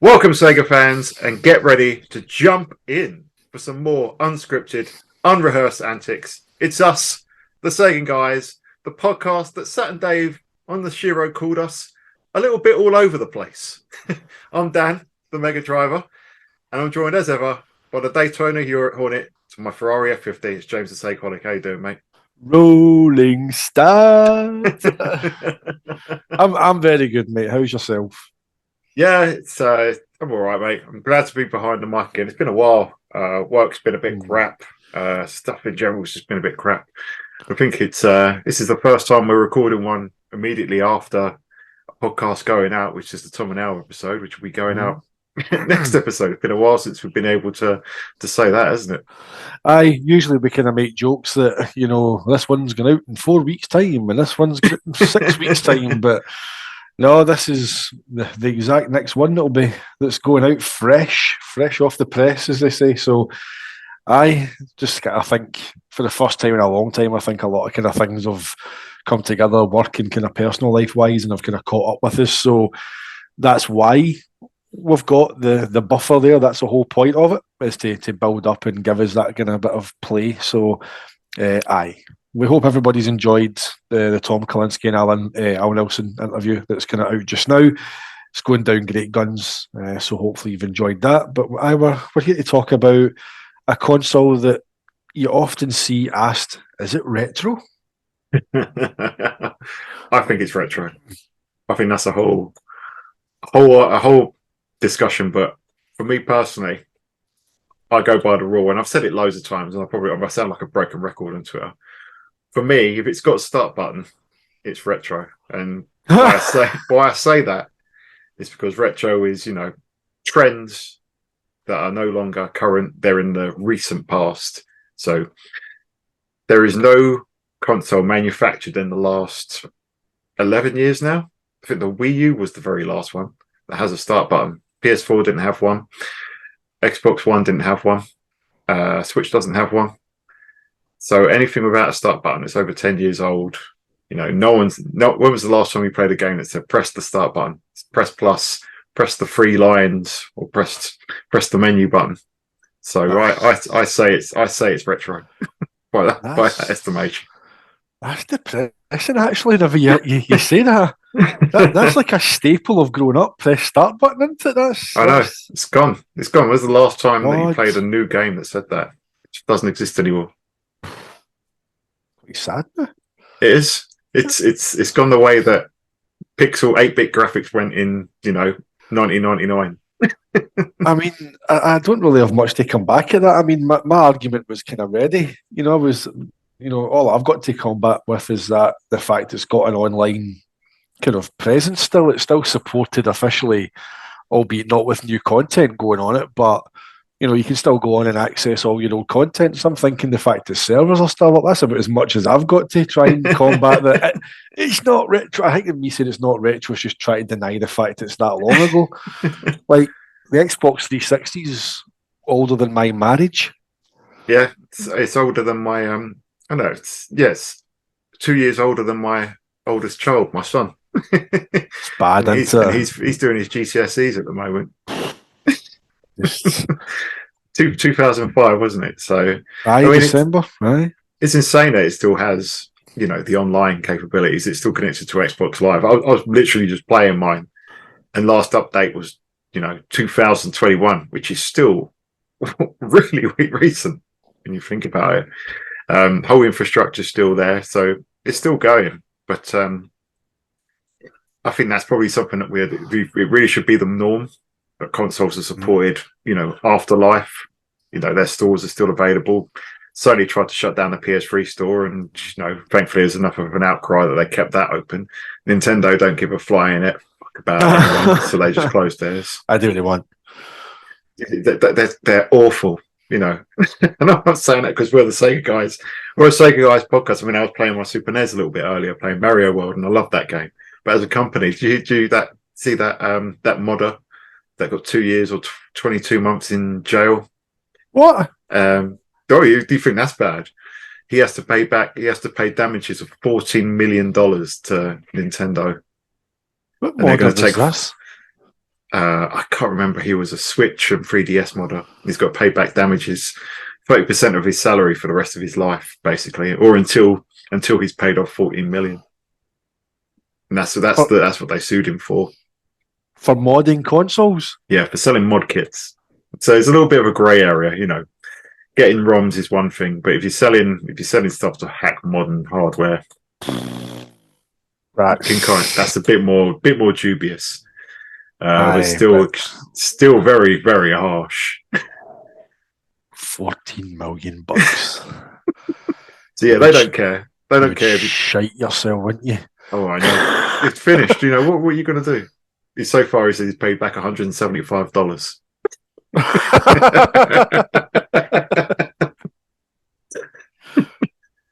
Welcome, Sega fans, and get ready to jump in for some more unscripted, unrehearsed antics. It's us, the Sega guys, the podcast that Sat and Dave on the Shiro called us a little bit all over the place. I'm Dan, the Mega Driver, and I'm joined as ever by the Daytona Europe Hornet to my Ferrari F50. It's James the Sega. How you doing, mate? Rolling Stars. I'm very good, mate. How's yourself? Yeah, I'm all right, mate. I'm glad to be behind the mic again. It's been a while. Work's been a bit crap. Stuff in general has just been a bit crap. I think this is the first time we're recording one immediately after a podcast going out, which is the Tom and Al episode, which will be going out next episode. It's been a while since we've been able to say that, hasn't it? Usually we kind of make jokes that, this one's going out in 4 weeks' time and this one's going out in 6 weeks' time, but no, this is the exact next one that's going out fresh off the press, as they say. So I think for the first time in a long time, I think a lot of kind of things have come together, work and kind of personal life wise, and have kind of caught up with us. So that's why we've got the buffer there. That's the whole point of it, is to build up and give us that kind of bit of play. So we hope everybody's enjoyed the Tom Kalinske and Al Nelson interview that's kind of out just now. It's going down great guns, so hopefully you've enjoyed that. But we're here to talk about a console that you often see asked, is it retro? I think it's retro. I think that's a whole discussion. But for me personally, I go by the rule, and I've said it loads of times, and I sound like a broken record on Twitter. For me, if it's got a start button, it's retro. And why I say that is because retro is, trends that are no longer current. They're in the recent past. So there is no console manufactured in the last 11 years now. I think the Wii U was the very last one that has a start button. PS4 didn't have one. Xbox One didn't have one. Switch doesn't have one. So anything without a start button, it's over 10 years old. When was the last time you played a game that said press the start button, press plus, press the three lines, or press the menu button? So I say it's retro by that estimation. That's depressing, actually. Whenever you say that. That's like a staple of growing up. Press start button, isn't it? I know, it's gone. It's gone. When's the last time that you played a new game that said that? It doesn't exist anymore. Quite sad. It is. It's gone the way that pixel 8-bit graphics went in 1999. I mean, I don't really have much to come back at that. I mean, my argument was kind of ready. All I've got to combat with is that the fact it's got an online kind of presence still. It's still supported officially, albeit not with new content going on it, but you can still go on and access all your old content. So I'm thinking the fact that servers are still up, that's about as much as I've got to try and combat that. It's not retro. I think me saying it's not retro is just trying to deny the fact it's that long ago. Like the Xbox 360 is older than my marriage. Yeah, it's older than my I know it's 2 years older than my oldest child, my son. It's bad. He's doing his GCSEs at the moment. 2005, wasn't it? So December, right? It's insane that it still has, the online capabilities. It's still connected to Xbox Live. I was literally just playing mine, and last update was, 2021, which is still really recent when you think about it. Whole infrastructure is still there, so it's still going. But I think that's probably something that it really should be the norm. That consoles are supported, afterlife. Their stores are still available. Sony tried to shut down the PS3 store, and thankfully there's enough of an outcry that they kept that open. Nintendo don't give a flying fuck about anyone, so they just closed theirs. I do what they want. They're awful, And I'm not saying that because we're the Sega guys. We're a Sega guys podcast. I mean, I was playing my Super NES a little bit earlier, playing Mario World, and I love that game. But as a company, do you see that modder that got 2 years or 22 months in jail? What? Do you think that's bad? He has to pay damages of $14 million to Nintendo. What modder is this? I can't remember. He was a Switch and 3DS modder. He's got to pay back damages, 30% of his salary for the rest of his life, basically, or until he's paid off 14 million. And that's what they sued him for. For modding consoles? Yeah, for selling mod kits. So it's a little bit of a grey area, you know. Getting ROMs is one thing, but if you're selling stuff to hack modern hardware, that's a bit more dubious. But still very, very harsh. 14 million bucks. So yeah, they don't care. They don't care. Shite yourself, wouldn't you? Oh, I know. It's finished. You know what are you going to do? So far, he's paid back $175.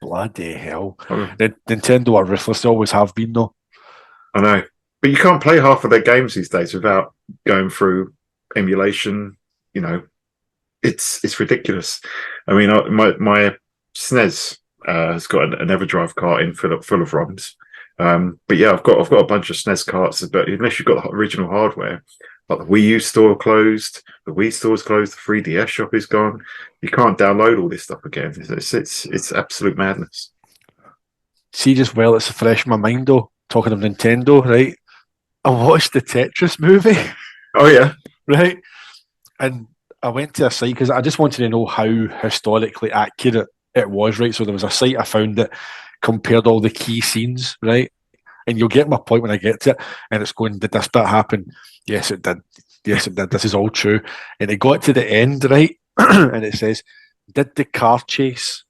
Bloody hell. Nintendo are ruthless. They always have been, though. I know. But you can't play half of their games these days without going through emulation. You know, it's ridiculous. I mean, my SNES has got an EverDrive cart in full of ROMs. But yeah, I've got a bunch of SNES carts, but unless you've got the original hardware, like the Wii U store closed, the Wii store's closed, the 3DS shop is gone. You can't download all this stuff again. It's absolute madness. See, just well, it's fresh in my mind though. Talking of Nintendo, right? I watched the Tetris movie. Oh yeah, right. And I went to a site because I just wanted to know how historically accurate it was, right? So there was a site I found that compared all the key scenes, right? And you'll get my point when I get to it. And it's going, did this bit happen? Yes, it did. Yes, it did. This is all true. And it got to the end, right? And it says, did the car chase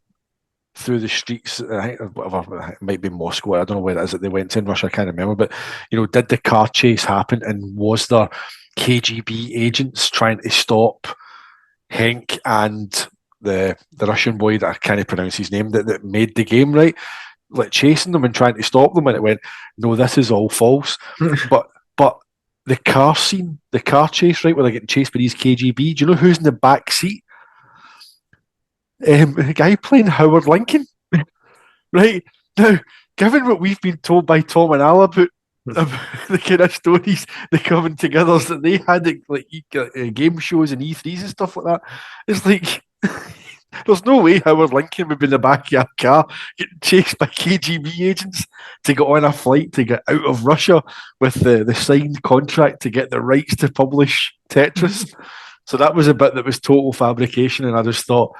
through the streets, whatever, it might be Moscow, I don't know where it is that they went to in Russia, I can't remember, but, you know, did the car chase happen, and was there KGB agents trying to stop Henk and the Russian boy that I can't pronounce his name that made the game, right? Like chasing them and trying to stop them, and it went, no, this is all false. but the car scene, the car chase, right, where they're getting chased by these KGB, do you know who's in the back seat? A guy playing Howard Lincoln. Right? Now, given what we've been told by Tom and Al about the kind of stories, the coming together that they had at like game shows and E3s and stuff like that, it's like there's no way Howard Lincoln would be in the back of a car getting chased by KGB agents to get on a flight to get out of Russia with the signed contract to get the rights to publish Tetris. So that was a bit that was total fabrication, and I just thought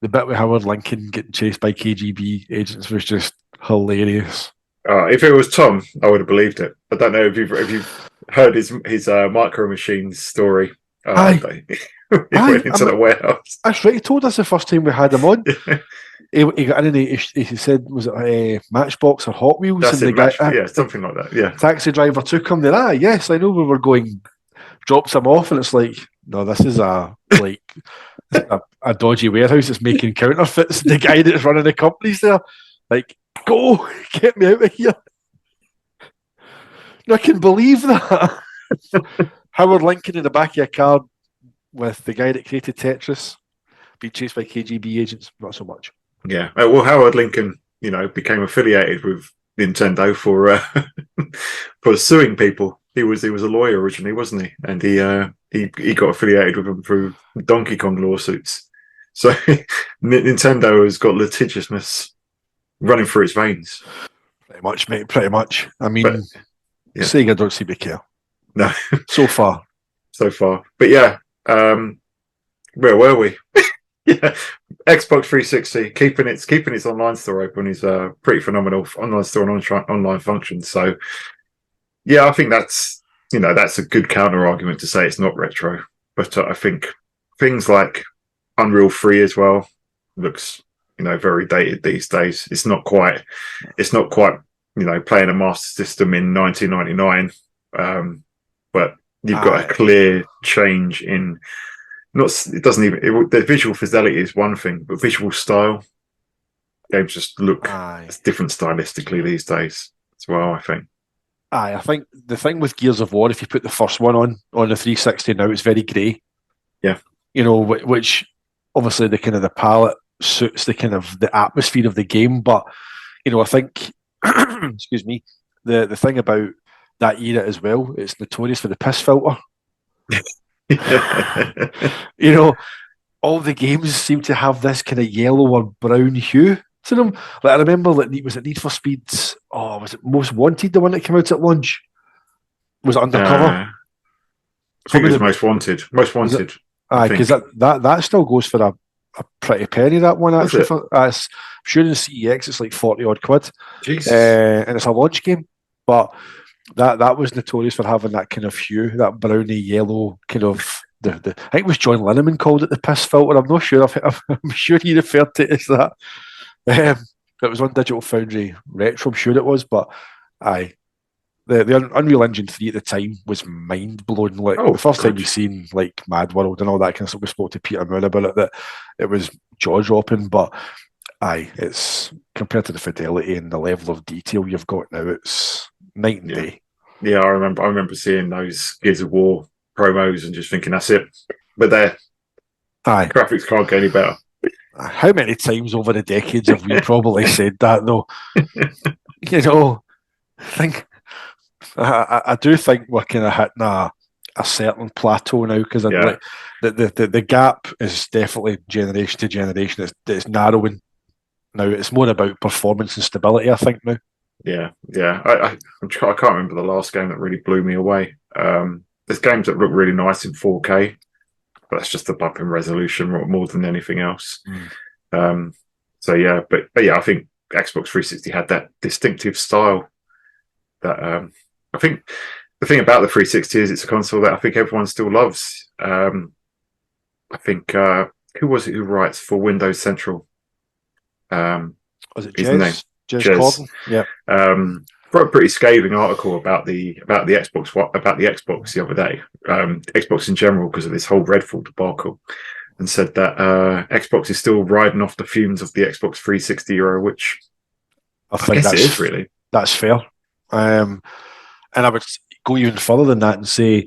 the bit with Howard Lincoln getting chased by KGB agents was just hilarious. If it was Tom, I would have believed it. I don't know if you've heard his Micro Machines story. He went into the warehouse. That's right. He told us the first time we had him on. He got in and he said, was it Matchbox or Hot Wheels? That's and it, yeah, something like that. Yeah. Taxi driver took him there. Yes, I know we were going, drops him off, and it's like, no, this is a dodgy warehouse that's making counterfeits. The guy that's running the company's there, like, go, get me out of here. No, I can believe that. Howard Lincoln in the back of a car with the guy that created Tetris being chased by KGB agents, not so much. Yeah. Well, Howard Lincoln, you know, became affiliated with Nintendo for for suing people. He was a lawyer originally, wasn't he? And he got affiliated with them through Donkey Kong lawsuits. So Nintendo has got litigiousness running through its veins. Pretty much, mate. Pretty much. I mean, yeah. Sega don't seem to care. No, so far. But yeah, where were we? Yeah, Xbox 360 keeping its online store open is pretty phenomenal online store and online function. So yeah, I think that's a good counter argument to say it's not retro. But I think things like Unreal 3 as well looks very dated these days. It's not quite playing a Master System in 1999. But you've got a clear change in the visual fidelity is one thing, but visual style, games just look different stylistically these days as well, I think. I think the thing with Gears of War, if you put the first one on the 360 now, it's very grey. Yeah. Which obviously the palette suits the atmosphere of the game, but I think excuse me, the thing about that era as well, it's notorious for the piss filter. You know, all the games seem to have this kind of yellow or brown hue to them. Like I remember that was it Need for Speed's was it Most Wanted, the one that came out at launch? Was it Undercover? I think Some it of was the Most Wanted. Most was it Wanted, I aye, because think. that still goes for a pretty penny, that one Was actually it? for I'm sure in CEX it's like 40 odd quid. Jesus. And it's a launch game. But that was notorious for having that kind of hue, that browny yellow kind of I think it was John Linneman called it the piss filter. I'm not sure. I'm sure he referred to it as that. It was on Digital Foundry Retro. I'm sure it was, but aye, the Unreal Engine 3 at the time was mind blowing. Like the Oh, first time God. you seen like Mad World and all that kind of stuff, we spoke to Peter Moore about it. That it was jaw dropping, but aye, it's compared to the fidelity and the level of detail you've got now, it's night and Yeah. day. Yeah, I remember seeing those Gears of War promos and just thinking that's it. But their Aye, graphics can't get any better. how many times over the decades have we probably said that though? You know, I think I do think we're kind of hitting a certain plateau now because Yeah. like the gap is definitely generation to generation. It's narrowing now. It's more about performance and stability, I think now. Yeah, yeah. I can't remember the last game that really blew me away. There's games that look really nice in 4K, but that's just the bump in resolution more than anything else. Mm. So yeah, but yeah, I think Xbox 360 had that distinctive style that I think the thing about the 360 is it's a console that I think everyone still loves. I think who was it who writes for Windows Central? Was it His name Jez Jez. Corden? Yeah. Wrote a pretty scathing article about the Xbox the other day, Xbox in general because of this whole Redfall debacle, and said that Xbox is still riding off the fumes of the Xbox 360 era, which I I think guess it is really. that's fair. And I would go even further than that and say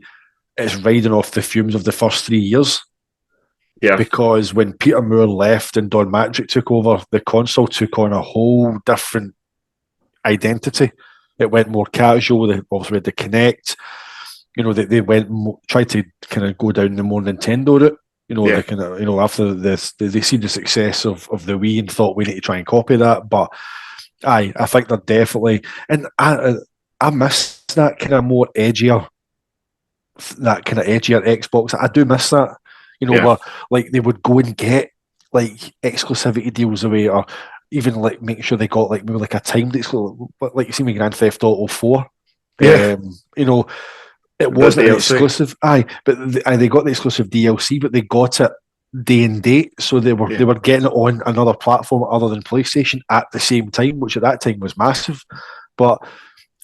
it's riding off the fumes of the first 3 years. Yeah, Because when Peter Moore left and Don Matrick took over, the console took on a whole different identity. It went more casual. They obviously had the Connect. You know, they went tried to kind of go down the more Nintendo route. You know, yeah, they kind of after this, they seen the success of the Wii and thought we need to try and copy that. But I think they're definitely, and I miss that kind of more edgier, that kind of edgier Xbox. I do miss that. You know, yeah, where like they would go and get like exclusivity deals away, or even like making sure they got like maybe like a timed exclusive, like you see with Grand Theft Auto 4. yeah. You know, it The wasn't an DLC. exclusive, but they got the exclusive DLC, but they got it day and date, so Yeah, they were getting it on another platform other than PlayStation at the same time, which at that time was massive. But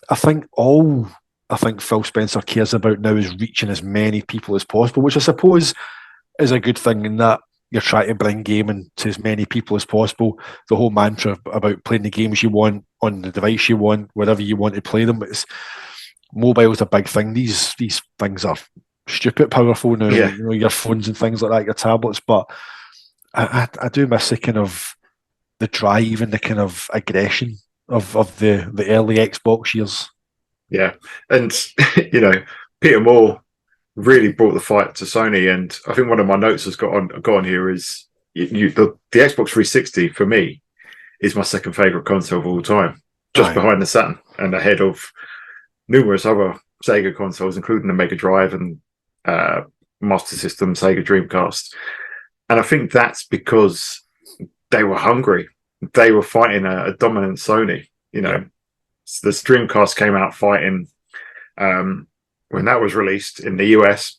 I think Phil Spencer cares about now is reaching as many people as possible, which I suppose is a good thing in that you're trying to bring gaming to as many people as possible. The whole mantra about playing the games you want on the device you want, wherever you want to play them. It's mobile's a big thing. These things are stupid powerful now. yeah, You know, your phones and things like that, your tablets. But I do miss the kind of the drive and the kind of aggression of the early Xbox years. yeah. And you know, Peter Moore really brought the fight to Sony. And I think one of my notes has got on here is the Xbox 360 for me is my second favorite console of all time, just Aye, behind the Saturn and ahead of numerous other Sega consoles, including the Mega Drive and Master System, Sega Dreamcast. And I think that's because they were hungry. They were fighting a dominant Sony. You yeah, know, the Dreamcast came out fighting when that was released in the US,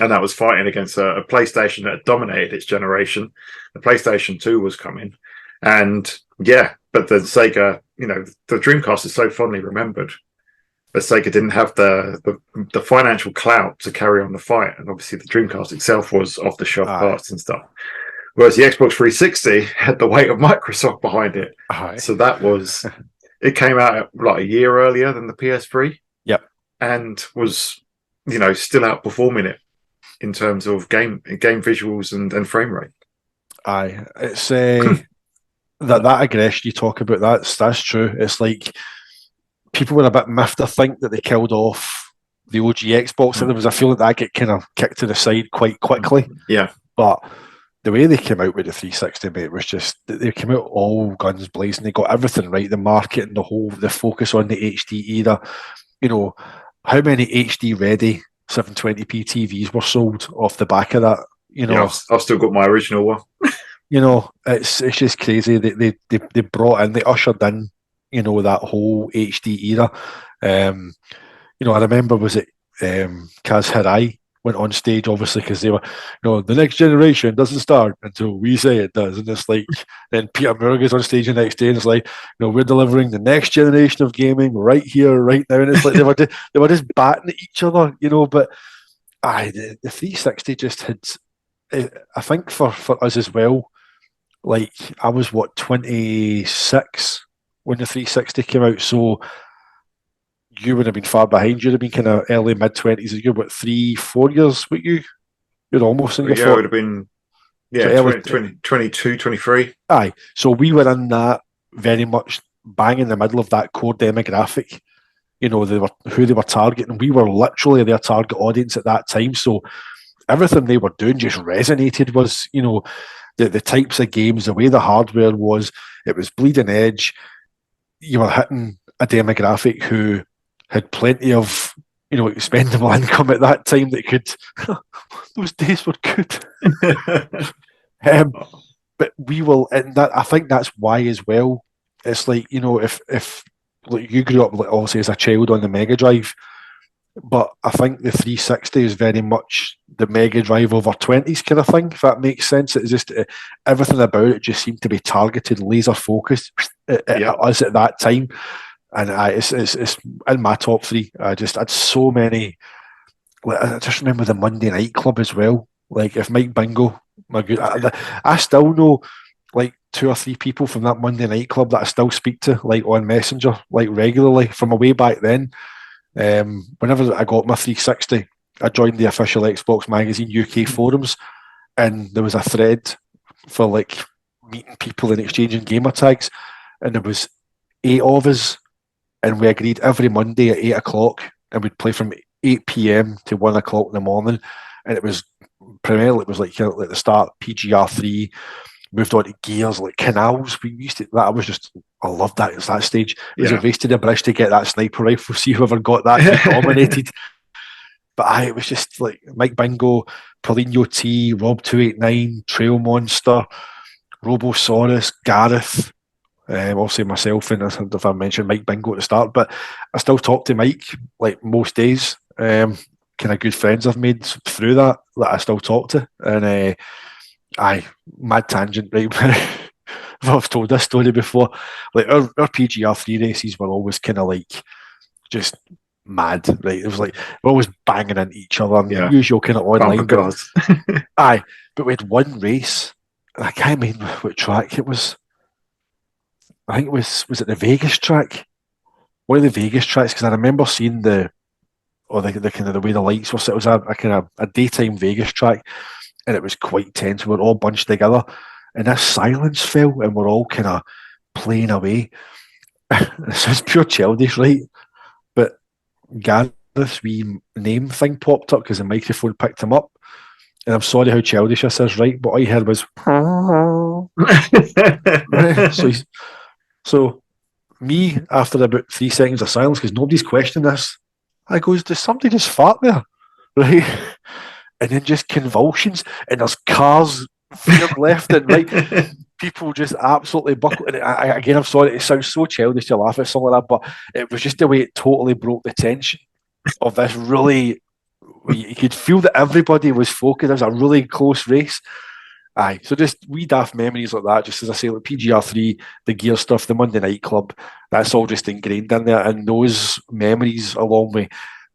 and that was fighting against a PlayStation that had dominated its generation. The PlayStation 2 was coming, and yeah, but the Sega, you know, the Dreamcast is so fondly remembered. But Sega didn't have the financial clout to carry on the fight, and obviously the Dreamcast itself was off the shelf aye, parts and stuff. Whereas the Xbox 360 had the weight of Microsoft behind it, aye. so that was it came out like a year earlier than the PS3, Yep. and was, you know, still outperforming it in terms of game visuals and frame rate. Aye. It's that aggression you talk about, that's true. It's like people were a bit miffed, I think, that they killed off the OG Xbox, and there was a feeling that get kind of kicked to the side quite quickly. Yeah. But the way they came out with the 360, mate, was just they came out all guns blazing. They got everything right, the market and the focus on the HD era. You know, how many HD ready 720p TVs were sold off the back of that? You know, yeah, I've still got my original one. You know, it's just crazy. They brought in, they ushered in, you know, that whole HD era. You know, I remember, was it Kaz Hirai went on stage, obviously, because they were, you know, the next generation doesn't start until we say it does. And it's like, then Peter Moore goes on stage the next day and it's like, you know, we're delivering the next generation of gaming right here, right now. And it's like they were just batting at each other, you know, but the 360 just had, I think for us as well, like I was 26 when the 360 came out, so you would have been far behind. You'd have been kind of early mid-20s. You're what, 3-4 years? What you're almost in your Yeah, it would have been so 22, 23. Aye, so we were in that very much bang in the middle of that core demographic. You know, who they were targeting. We were literally their target audience at that time. So everything they were doing just resonated. Was, you know, the types of games, the way the hardware was, it was bleeding edge. You were hitting a demographic who had plenty of, you know, expendable income at that time that could. Those days were good. But we will, and that I think that's why as well. It's like, you know, if like you grew up, like, obviously as a child on the Mega Drive, but I think the 360 is very much the Mega Drive over 20s kind of thing, if that makes sense. It's just everything about it just seemed to be targeted, laser focused at us at that time. And it's in my top three. I just had so many. Like, I just remember the Monday Night Club as well. Like, if Mike Bingo, I still know like 2 or 3 people from that Monday Night Club that I still speak to, like on Messenger, like regularly from way back then. Whenever I got my 360, I joined the official Xbox Magazine UK forums, and there was a thread for like meeting people and exchanging gamer tags, and there was 8 of us, and we agreed every Monday at 8 o'clock, and we'd play from 8 p.m. to 1 o'clock in the morning, and it was primarily, it was like, you know, at the start PGR3, moved on to Gears, like Canals. We used to, that was just, I loved that. It's that stage. It was a race to the bridge to get that sniper rifle, see whoever got that dominated. But it was just like Mike Bingo, Paulinho T, Rob289, Trail Monster, Robosaurus, Gareth, obviously myself, and if I mentioned Mike Bingo at the start, but I still talk to Mike like most days. Kind of good friends I've made through that I still talk to. And mad tangent, right? I've told this story before. Like our PGR3 races were always kind of like just mad, right? It was like we're always banging into each other, and usual kind of online. But we had one race, and I can't remember what track it was. I think it was it the Vegas track? One of the Vegas tracks, because I remember seeing the kind of the way the lights were set. It was a kind of a daytime Vegas track, and it was quite tense. We were all bunched together, and this silence fell, and we're all kind of playing away. This is pure childish, right? But Gareth's wee name thing popped up because the microphone picked him up. And I'm sorry how childish this is, right? But all you heard was so me, after about 3 seconds of silence, because nobody's questioning this, I goes, does somebody just fart there? Right? And then just convulsions, and there's cars veered left and right. People just absolutely buckle. And again, I'm sorry, it sounds so childish to laugh at something like that, but it was just the way it totally broke the tension of this really. You could feel that everybody was focused. It was a really close race. So just wee daft memories like that. Just as I say, like PGR3, the gear stuff, the Monday Night Club, that's all just ingrained in there. And those memories, along with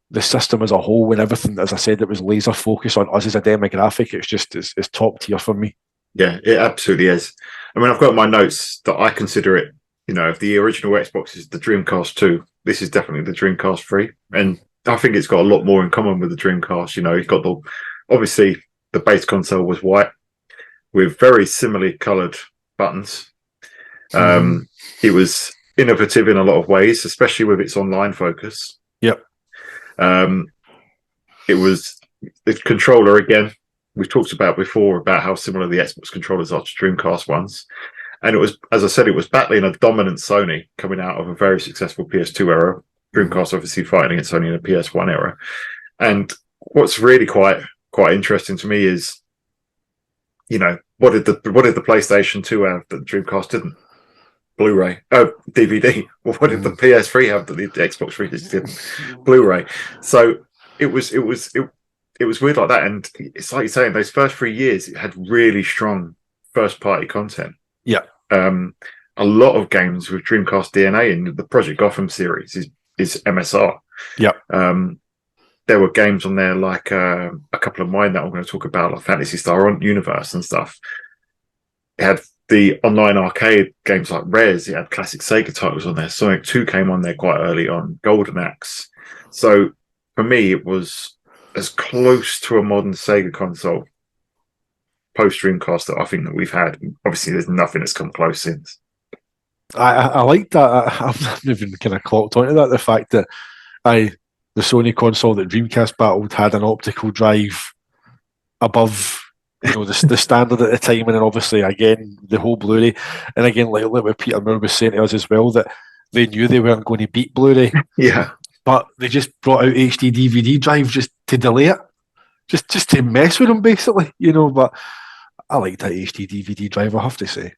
the system as a whole and everything, as I said, it was laser focused on us as a demographic. It's just it's top tier for me. Yeah, it absolutely is. I mean, I've got my notes that I consider it. You know, if the original Xbox is the Dreamcast 2, this is definitely the Dreamcast 3, and I think it's got a lot more in common with the Dreamcast. You know, you've got obviously the base console was white with very similarly coloured buttons. It was innovative in a lot of ways, especially with its online focus. Yep. it was the controller again. We've talked about before about how similar the Xbox controllers are to Dreamcast ones. And it was, as I said, it was battling a dominant Sony coming out of a very successful PS2 era. Dreamcast obviously fighting against Sony in the PS1 era. And what's really quite interesting to me is, what did the PlayStation 2 have that the Dreamcast didn't? Blu-ray, DVD. Well, what did the PS3 have that the Xbox 360 didn't? Blu-ray. So it was weird like that, and it's like you're saying, those first 3 years it had really strong first-party content. Yeah. A lot of games with Dreamcast DNA, and the Project Gotham series is MSR. Yeah. There were games on there like a couple of mine that I'm going to talk about, like Fantasy Star Universe and stuff. It had the online arcade games like Rares. It had classic Sega titles on there. Sonic 2 came on there quite early on. Golden Axe. So for me, it was as close to a modern Sega console post Dreamcast that I think that we've had. Obviously, there's nothing that's come close since. I like that. I've not even kind of clocked onto that. The fact that the Sony console that Dreamcast battled had an optical drive above, the standard at the time, and then obviously again the whole Blu-ray, and again like what Peter Moore was saying to us as well, that they knew they weren't going to beat Blu-ray. Yeah, but they just brought out HD DVD drive just to delay it, just to mess with them basically, But I like that HD DVD drive, I have to say.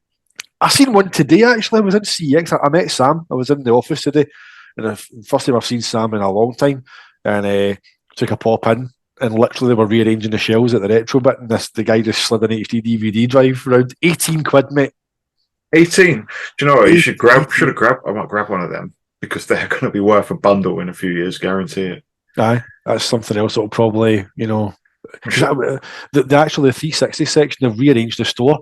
I seen one today actually. I was in CX. I met Sam. I was in the office today. And the first time I've seen Sam in a long time, and took a pop in, and literally they were rearranging the shelves at the retro bit, and the guy just slid an HD DVD drive around. 18 quid, mate. 18. Do you know what? You should have grabbed. I might grab one of them because they're going to be worth a bundle in a few years, guarantee it. Aye, that's something else that'll probably, the 360 section, they've rearranged the store.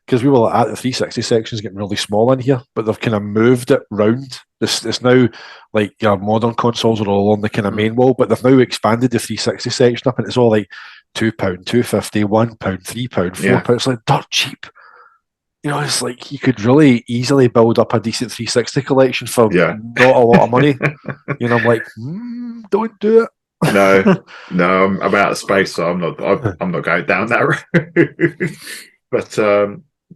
Because we were at the 360 section is getting really small in here, but they've kind of moved it round. It's now like your modern consoles are all on the kind of main wall, but they've now expanded the 360 section up, and it's all like £2, £2.50, £1, £3, £4. It's like dirt cheap. It's like you could really easily build up a decent 360 collection for not a lot of money. I'm like, don't do it. No, I'm out of space, so I'm not going down that route. But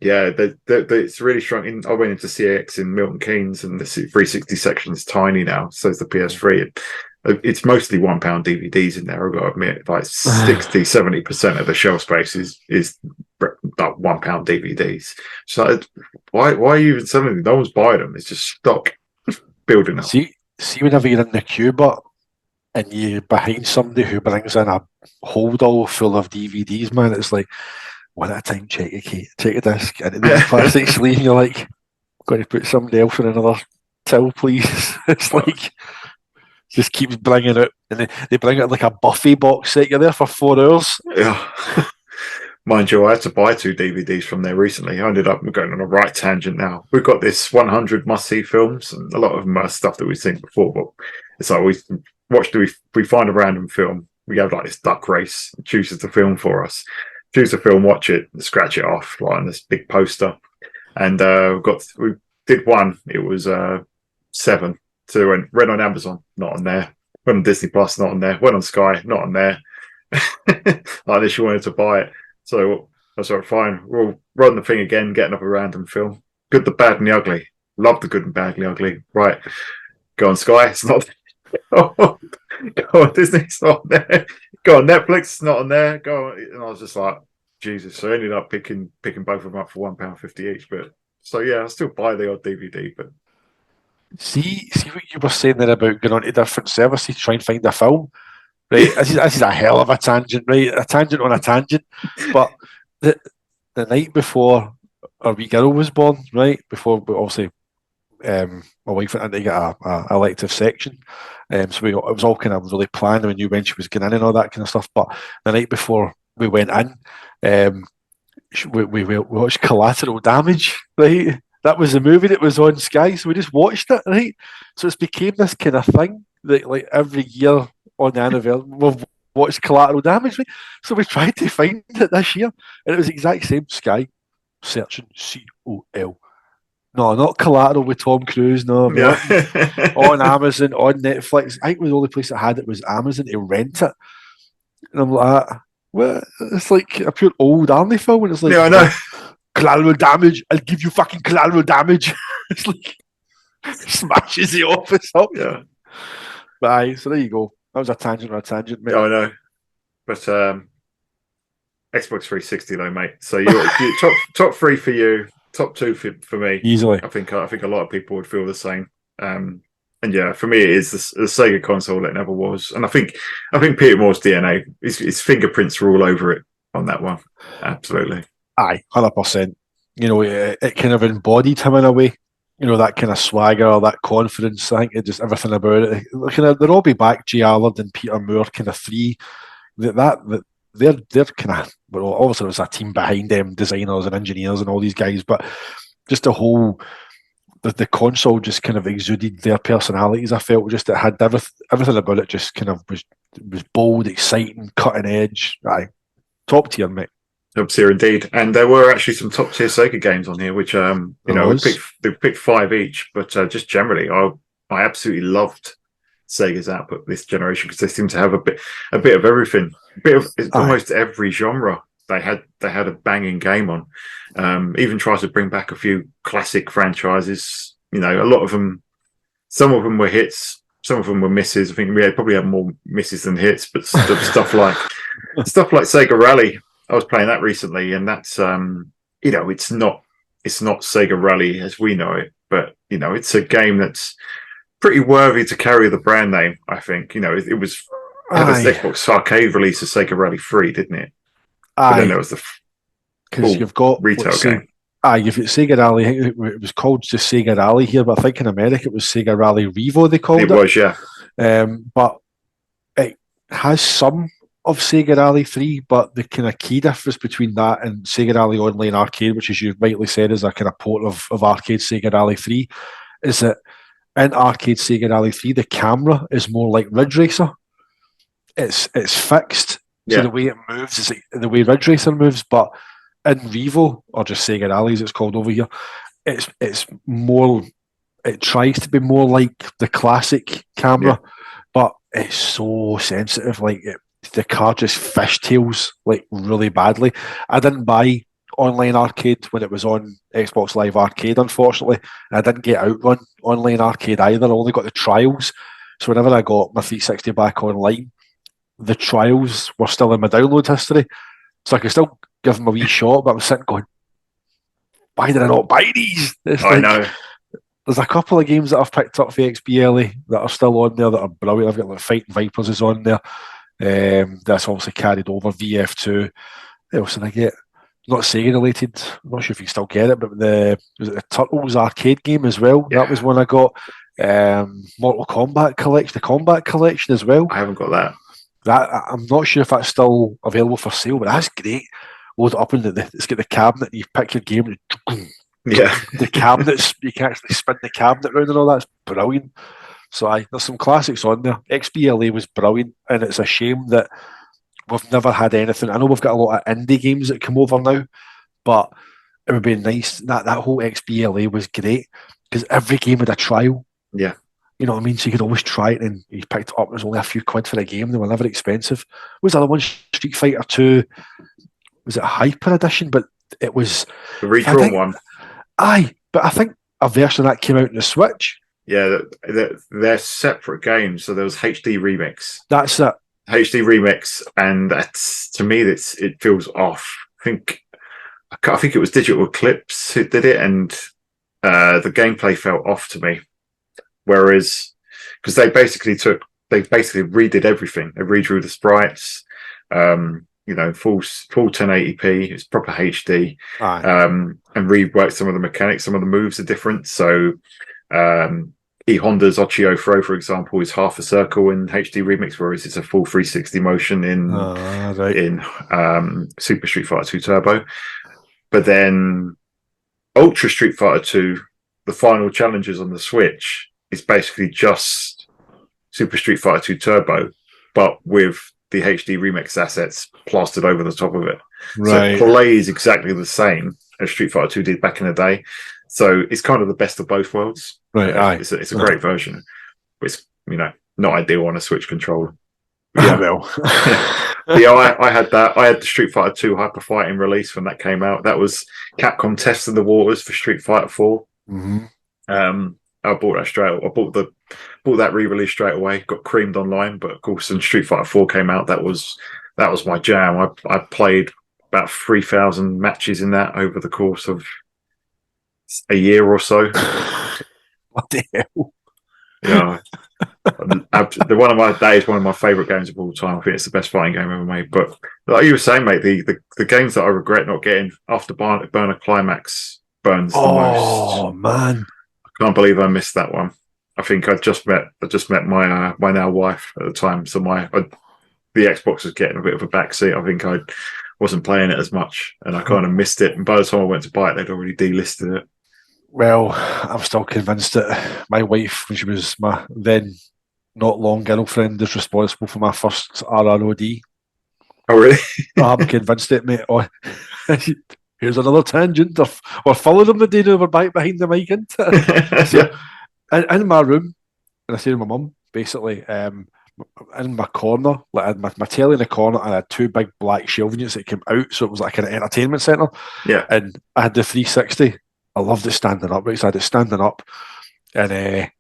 it's really strong. I went into CX in Milton Keynes, and the 360 section is tiny now. So is the PS3. It's mostly £1 DVDs in there. I've got to admit, like 60-70% of the shelf space is like £1 DVDs. So why are you even selling them? No one's buying them. It's just stock building up. See, whenever you're in the queue, and you're behind somebody who brings in a holdall full of DVDs, man, it's like, one at a time, check a disc, and the plastic sleeve, and you're like, I'm going to put somebody else in another till, please. It's like, just keeps bringing it, and they bring it like a buffet box set. You're there for 4 hours. Yeah. Mind you, I had to buy 2 DVDs from there recently. I ended up going on a right tangent now. We've got this 100 must-see films, and a lot of them are stuff that we've seen before, but it's like we find a random film, we have like this duck race, it chooses the film for us. Choose a film, watch it, scratch it off, like on this big poster. And we did one. It was 7. So we went on Amazon, not on there. Went on Disney Plus, not on there. Went on Sky, not on there. Like this, you wanted to buy it. So I was like, fine, we'll run the thing again, get another random film. Good, the Bad and the Ugly. Love the Good and Bad and the Ugly. Right. Go on Sky, it's not there. Go on Disney, it's not there. Go on Netflix, it's not on there. Go on. And I was just like, Jesus. So I ended up picking both of them up for £1.50 each. But so yeah, I still buy the odd DVD. But see what you were saying there about going on to different services to try and find a film. Right, this is a hell of a tangent, right? A tangent on a tangent. But the night before our wee girl was born, right? Before, obviously, my wife went in to get a elective section. So it was all kind of really planned. We knew when she was going in and all that kind of stuff. But the night before we went in, we watched Collateral Damage, right? That was the movie that was on Sky, so we just watched it, right? So it's became this kind of thing that, like, every year on the anniversary, we've watched Collateral Damage, right? So we tried to find it this year, and it was the exact same. Sky, searching COL. No, not Collateral with Tom Cruise, no. yeah. On Amazon, on Netflix. I think the only place that had it was Amazon to rent it. And I'm like, well, it's like a pure old army film, and it's like, Yeah, I know. collateral damage. I'll give you fucking collateral damage. It's like smashes the office up. Yeah, But aye, so there you go. That was a tangent or a tangent, mate. yeah, I know. But Xbox 360 though, mate. So you top three for you, top two for me. Easily. I think a lot of people would feel the same. And yeah, for me, it is the Sega console that never was. And I think Peter Moore's DNA, his fingerprints are all over it on that one. Absolutely. Aye, 100%. You know, it kind of embodied him in a way. You know, that kind of swagger, that confidence. I think it just everything about it. They'll all be back. J. Allard and Peter Moore, kind of three. That they're kind of, well, obviously there's a team behind them, designers and engineers and all these guys, but just the whole the console just kind of exuded their personalities. I felt just it had everything about it. Just kind of was bold, exciting, cutting edge. Aye, top tier, mate. Top tier indeed, and there were actually some top tier Sega games on here, which we picked five each, but just generally, I absolutely loved Sega's output this generation because they seem to have a bit of everything, almost every genre. They had a banging game on. Even tried to bring back a few classic franchises. You know, a lot of them. Some of them were hits. Some of them were misses. I think we probably had more misses than hits. But stuff like Sega Rally. I was playing that recently, and that's it's not Sega Rally as we know it, but it's a game that's pretty worthy to carry the brand name. I think it was had a Xbox arcade release of Sega Rally 3, didn't it? But then there was the because you've got retail game. You've got Sega Rally. It was called just Sega Rally here, but I think in America it was Sega Rally Revo. They called it. It was, yeah. But it has some of Sega Rally 3, but the kind of key difference between that and Sega Rally Online Arcade, which as you rightly said is a kind of port of arcade Sega Rally 3, is that in arcade Sega Rally 3 the camera is more like Ridge Racer. It's fixed, so the way it moves is like the way Ridge Racer moves, but in Revo, or just Sega Rally as it's called over here, it's more, it tries to be more like the classic camera, but it's so sensitive, like the car just fishtails like really badly. I didn't buy Online Arcade when it was on Xbox Live Arcade, unfortunately. I didn't get Outrun Online Arcade either. I only got the trials. So whenever I got my 360 back online, the trials were still in my download history. So I could still give them a wee shot, but I was sitting going, why did I not buy these? I know. There's a couple of games that I've picked up for XBLA that are still on there that are brilliant. I've got like Fighting Vipers is on there. That's obviously carried over. VF2. What else did I get? Not Sega related. I'm not sure if you can still get it, but was it the Turtles arcade game as well? Yeah. That was one I got. Mortal Kombat collection, the Combat collection as well. I haven't got that. I'm not sure if that's still available for sale, but that's great. Load it up in it's got the cabinet. You pick your game. Yeah, the cabinets. You can actually spin the cabinet around and all. That's brilliant. So there's some classics on there. XBLA was brilliant, and it's a shame that we've never had anything. I know we've got a lot of indie games that come over now, but it would be nice. That whole XBLA was great because every game had a trial. Yeah. You know what I mean? So you could always try it, and you picked it up. It was only a few quid for a game. They were never expensive. What was the other one? Street Fighter 2. Was it a Hyper Edition? But it was the redrawn one. Aye, but I think a version of that came out in the Switch. Yeah, they're separate games. So there was HD Remix. That's it. HD Remix, and that's, to me, it feels off. I think it was Digital Eclipse who did it, and the gameplay felt off to me. Whereas, because they basically redid everything. They redrew the sprites, full 1080p. It's proper HD, and reworked some of the mechanics. Some of the moves are different. So, E Honda's Ochio Throw, for example, is half a circle in HD Remix, whereas it's a full 360 motion in Super Street Fighter 2 Turbo. But then Ultra Street Fighter 2, the final challenges on the Switch, is basically just Super Street Fighter 2 Turbo, but with the HD Remix assets plastered over the top of it. Right. So it plays exactly the same as Street Fighter 2 did back in the day. So it's kind of the best of both worlds. Right. It's a great version. It's not ideal on a Switch controller. Yeah. Well, Yeah, I had that. I had the Street Fighter 2 Hyper Fighting release when that came out. That was Capcom testing the waters for Street Fighter 4. mhm. I bought that straight. I bought that re-release straight away. Got creamed online, but of course, when Street Fighter 4 came out, that was my jam. I played about 3,000 matches in that over the course of a year or so. What the hell? Yeah, the one of my days, one of my favorite games of all time. I think it's the best fighting game ever made. But like you were saying, mate, the games that I regret not getting after Burner Climax burns the most. Oh man, I can't believe I missed that one. I think I just met my my now wife at the time, so the Xbox was getting a bit of a backseat. I think I wasn't playing it as much, and I kind of missed it. And by the time I went to buy it, they'd already delisted it. well, I'm still convinced that my wife, when she was my then not long girlfriend, is responsible for my first RROD. Oh, really? I'm convinced it, mate. Oh, here's another tangent. Or follow them the day they were back behind the mic. So, in my room, and I say to my mum, basically, in my corner, like I had my telly in the corner, and I had two big black shelving units that came out, so it was like an entertainment centre. Yeah. And I had the 360. I loved it standing up, right? So I had it standing up, and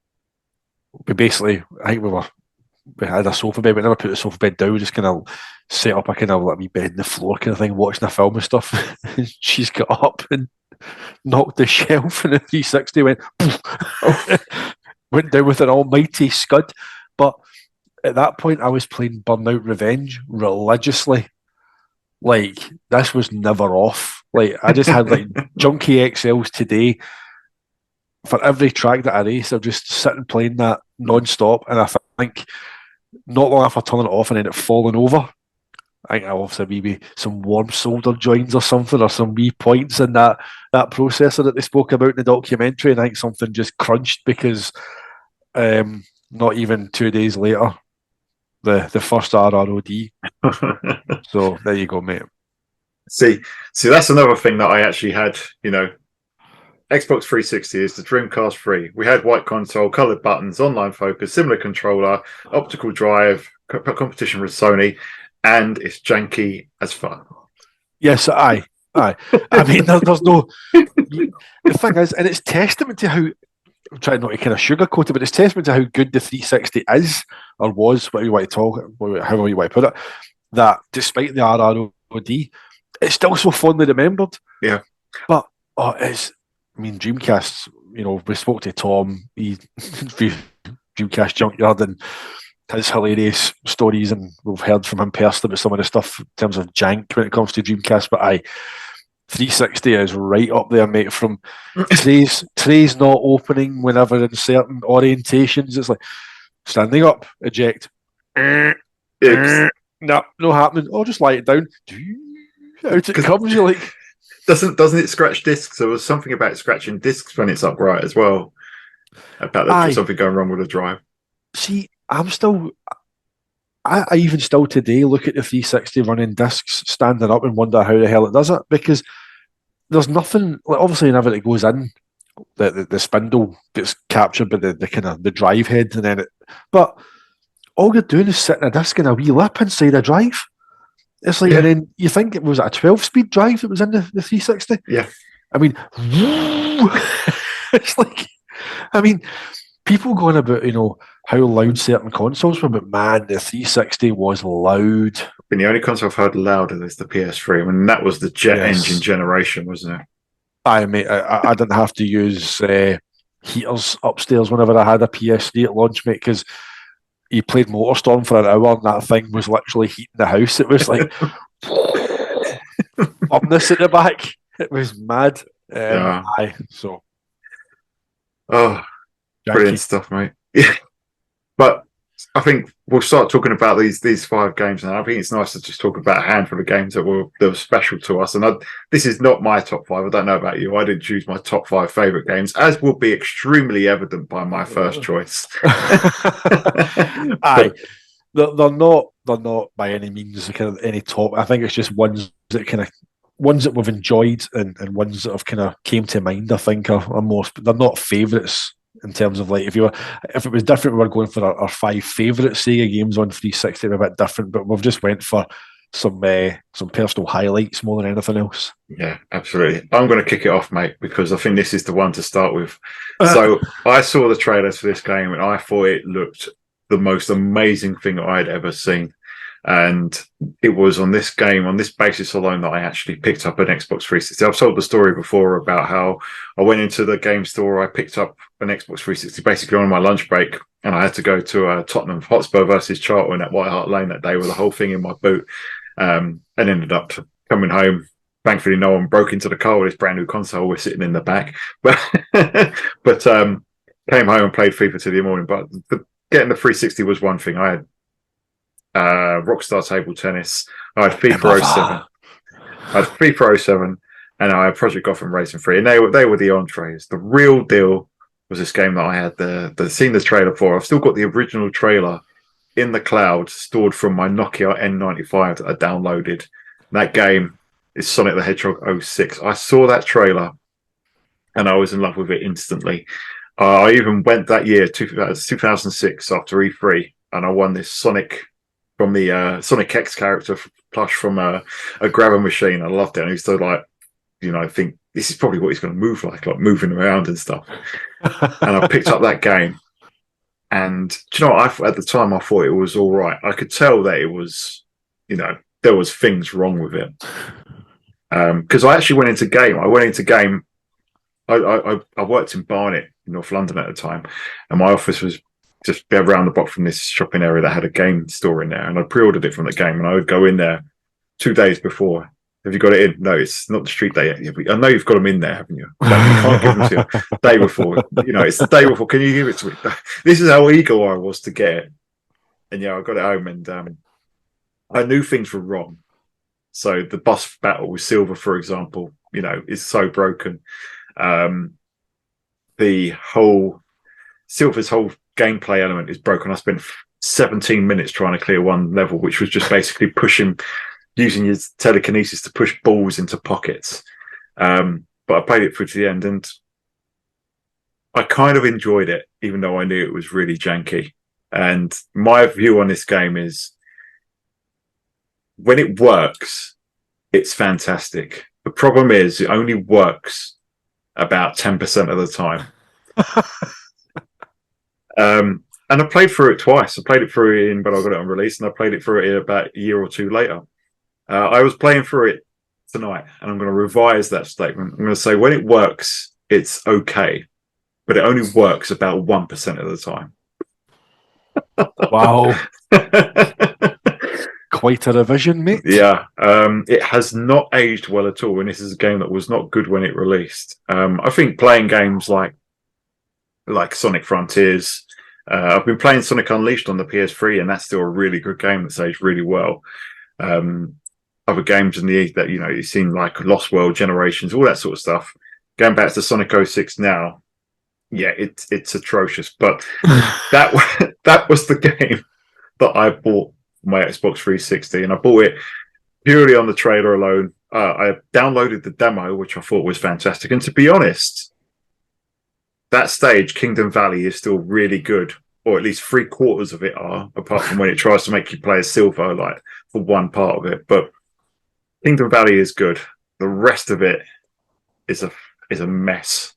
we basically, I think we had a sofa bed. We never put the sofa bed down. We just kind of set up a kind of like wee bed in the floor kind of thing, watching a film and stuff. She's got up and knocked the shelf, and the 360 went went down with an almighty scud. But at that point, I was playing Burnout Revenge religiously. Like, this was never off. Like, I just had like junky XLs today. For every track that I race, I'm just sitting playing that non-stop, and I think not long after turning it off and then it falling over, I think I'll obviously maybe some warm solder joins or something, or some wee points in that processor that they spoke about in the documentary, and I think something just crunched because not even 2 days later, the first RROD. So there you go, mate. See, that's another thing that I actually had. Xbox 360 is the Dreamcast 3. We had white console, coloured buttons, online focus, similar controller, optical drive, competition with Sony, and it's janky as fuck. Yes, aye. I mean, there's no. The thing is, and it's testament to how. I'm trying not to kind of sugarcoat it, but it's testament to how good the 360 is, or was, whatever you want to talk, however you want to put it, that despite the RROD, it's still so fondly remembered. Yeah. But, Dreamcast, we spoke to Tom, he Dreamcast Junkyard, and his hilarious stories, and we've heard from him personally about some of the stuff in terms of jank when it comes to Dreamcast, but 360 is right up there, mate, from trays not opening whenever in certain orientations. It's like standing up, eject. No happening. Oh, just lie it down. Out it comes. You're like, doesn't it scratch discs? There was something about scratching discs when it's upright as well. About there's something going wrong with the drive. See, I even still today look at the 360 running discs standing up and wonder how the hell it does it, because there's nothing, like, obviously whenever it goes in, the spindle gets captured by the kind of the drive head, and then but all you're doing is sitting a disc in a wee lip inside a drive. It's like, and then you think it was a 12-speed drive that was in the 360. Yeah. I mean, it's like, people going about, how loud certain consoles were, but man, the 360 was loud. And the only console I've heard louder is the PS3. I mean, that was the jet engine generation, wasn't it? I didn't have to use heaters upstairs whenever I had a PS3 at launch, mate, because you played MotorStorm for an hour and that thing was literally heating the house. It was like this at the back. It was mad. So. Oh, brilliant stuff, mate. Yeah. But I think we'll start talking about these 5 games now. I think it's nice to just talk about a handful of games that were special to us. And this is not my top 5. I don't know about you. I didn't choose my top 5 favourite games, as will be extremely evident by my first choice. They're not by any means kind of any top. I think it's just ones that we've enjoyed and ones that have kind of came to mind. I think are more. They're not favourites in terms of like if it was different, we were going for our 5 favourite Sega games on 360, a bit different, but we've just went for some personal highlights more than anything else. Yeah, absolutely. I'm going to kick it off, mate, because I think this is the one to start with. So I saw the trailers for this game and I thought it looked the most amazing thing I'd ever seen. And it was on this game, on this basis alone, that I actually picked up an Xbox 360. I've told the story before about how I went into the game store, I picked up an Xbox 360 basically on my lunch break, and I had to go to Tottenham Hotspur versus Charlton at White Hart Lane that day with the whole thing in my boot, and ended up coming home. Thankfully, no one broke into the car with this brand new console. We're sitting in the back, but came home and played FIFA till the morning. But getting the 360 was one thing. I had Rockstar Table Tennis. I had FIFA 07. I had FIFA 07, and I had Project Gotham Racing 3, and they were the entrees. The real deal was this game that I had seen the trailer for. I've still got the original trailer in the cloud, stored from my Nokia N95 that I downloaded. That game is Sonic the Hedgehog 06. I saw that trailer, and I was in love with it instantly. I even went that year, 2006, after E3, and I won this Sonic from the Sonic X character plush from a grabber machine. I loved it. And I used to think this is probably what he's going to move like moving around and stuff. And I picked up that game, and do you know what? At the time, I thought it was all right. I could tell that it was, there was things wrong with it. Because I actually went into game. I worked in Barnet, North London at the time, and my office was just around the block from this shopping area that had a game store in there, and I pre-ordered it from the game, and I would go in there 2 days before. Have you got it in? No, it's not the street day yet. I know you've got them in there, haven't you? No, you can't give them to you. Day before, it's the day before. Can you give it to me? This is how eager I was to get it. And I got it home, and I knew things were wrong. So the boss battle with Silver, for example, is so broken. The whole Silver's whole gameplay element is broken. I spent 17 minutes trying to clear one level, which was just basically using your telekinesis to push balls into pockets. But I played it through to the end, and I kind of enjoyed it, even though I knew it was really janky. And my view on this game is, when it works, it's fantastic. The problem is, it only works about 10% of the time. And I played through it twice. I played it through but I got it on release, and I played it through it about a year or two later. I was playing through it tonight, and I'm going to revise that statement. I'm going to say, when it works, it's okay, but it only works about 1% of the time. Wow. Quite a revision, mate. Yeah. It has not aged well at all, and this is a game that was not good when it released. I think playing games like Sonic Frontiers, I've been playing Sonic Unleashed on the PS3, and that's still a really good game that's aged really well. Other games in that you've seen, like Lost World, Generations, all that sort of stuff. Going back to Sonic 06 now, yeah, it's atrocious. But that was the game that I bought for my Xbox 360, and I bought it purely on the trailer alone. I downloaded the demo, which I thought was fantastic. And to be honest, that stage, Kingdom Valley, is still really good, or at least 3/4 of it are, apart from when it tries to make you play as Silver, like for one part of it. But Kingdom Valley is good. The rest of it is a mess.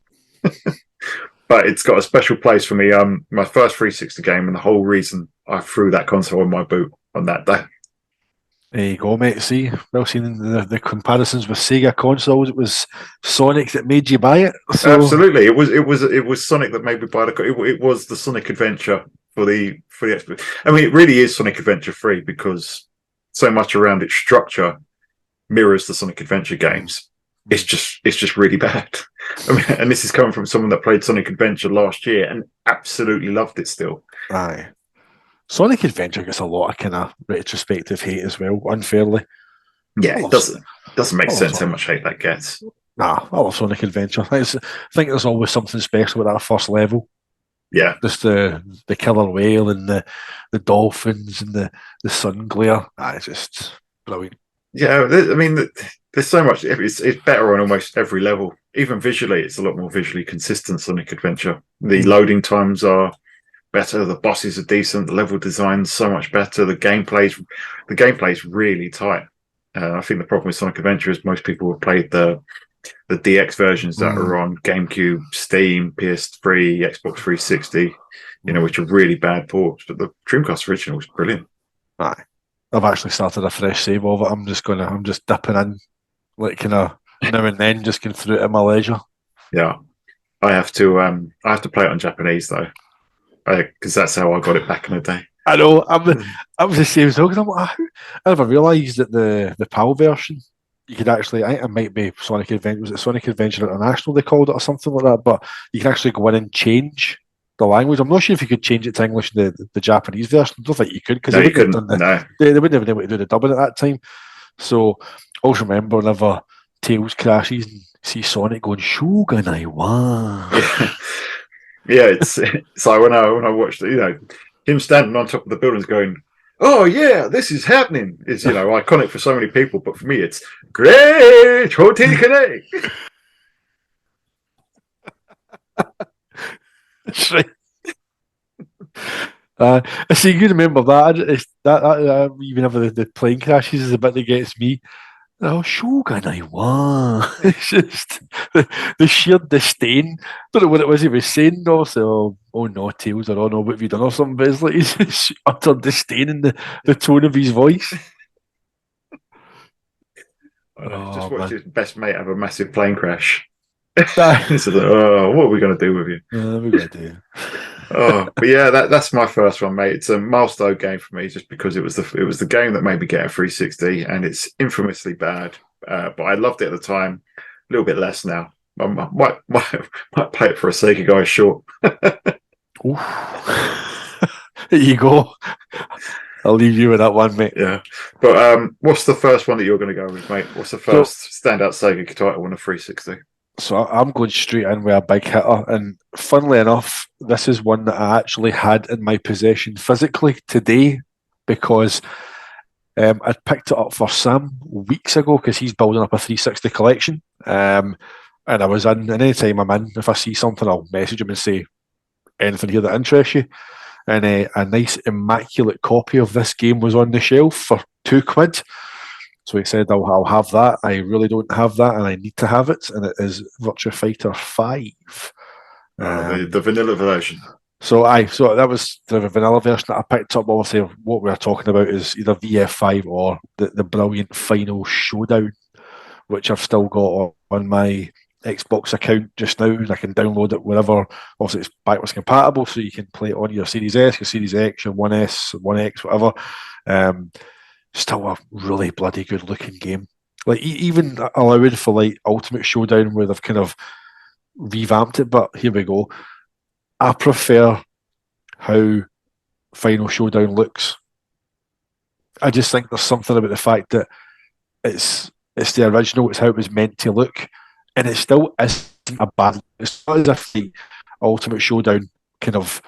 But it's got a special place for me. My first 360 game, and the whole reason I threw that console in my boot on that day. There you go, mate. See, well seen the comparisons with Sega consoles. It was Sonic that made you buy it. So. Absolutely, it was Sonic that made me buy it was the Sonic Adventure for the Xbox. I mean, it really is Sonic Adventure 3, because so much around its structure mirrors the Sonic Adventure games. It's just really bad. I mean, and this is coming from someone that played Sonic Adventure last year and absolutely loved it still. Aye. Sonic Adventure gets a lot of kind of retrospective hate as well, unfairly. Yeah, it doesn't make sense how much hate that gets. Nah, I love Sonic Adventure. I think there's always something special with that first level. Yeah. Just the killer whale and the dolphins and the sun glare. It's just brilliant. Yeah, I mean, there's so much. It's better on almost every level. even visually, it's a lot more visually consistent Sonic Adventure. The loading times are better, the bosses are decent, the level design's so much better, the gameplay's really tight. I think the problem with Sonic Adventure is most people have played the DX versions that are on GameCube, Steam, PS3, Xbox 360, which are really bad ports. But the Dreamcast original was brilliant. Aye. I've actually started a fresh save of it. I'm just dipping in, like kind of now and then, just going through it at my leisure. Yeah, I have to play it on Japanese though, because that's how I got it back in the day. I know. I was the same as well, because I'm like, I never realised that the PAL version, you could actually, I think it might be Sonic Adventure, was it Sonic Adventure International they called it or something like that, but you can actually go in and change the language. I'm not sure if you could change it to English in the Japanese version. I don't think you could, because No, you couldn't. They wouldn't have been able to do the dubbing at that time. So I also remember whenever Tails crashes and see Sonic going, Shogunai wa. Yeah, it's like when I watched him standing on top of the buildings going, "Oh yeah, this is happening." It's iconic for so many people, but for me, it's great. Hotekane. That's right. I see. You remember that? Even if the plane crashes is the bit that gets me. Oh, Shogunai wa. It's just the sheer disdain. Don't know what it was he was saying though. So, oh no, Tails, or oh no, what have you done or something? But it's like he's utter disdain in the tone of his voice. Just Oh watched man. his best mate have a massive plane crash. So, what are we going to do with you? We got to do. But yeah, that's my first one, mate. It's a milestone game for me, just because it was the game that made me get a 360, and it's infamously bad. But I loved it at the time. A little bit less now. I might play it for a SEGA guy short. There you go. I'll leave you with that one, mate. Yeah. But what's the first one that you're going to go with, mate? What's the first standout SEGA title on a 360? So I'm going straight in with a big hitter, and funnily enough, this is one that I actually had in my possession physically today, because I'd picked it up for Sam weeks ago because he's building up a 360 collection, and I was in. And anytime I'm in, if I see something, I'll message him and say, "Anything here that interests you?" And a nice immaculate copy of this game was on the shelf for £2. So he said, I'll have that. I really don't have that, and I need to have it. And it is Virtua Fighter 5. The vanilla version. So that was the vanilla version that I picked up. Obviously, what we're talking about is either VF5 or the brilliant Final Showdown, which I've still got on my Xbox account just now, and I can download it wherever. Obviously, it's backwards compatible, so you can play it on your Series S, your Series X, your 1S, 1X, whatever. Still a really bloody good looking game. Like even allowing for like Ultimate Showdown, where they've kind of revamped it, but here we go. I prefer how Final Showdown looks. I just think there's something about the fact that it's the original, it's how it was meant to look, and it still isn't a bad. It's not as if the Ultimate Showdown kind of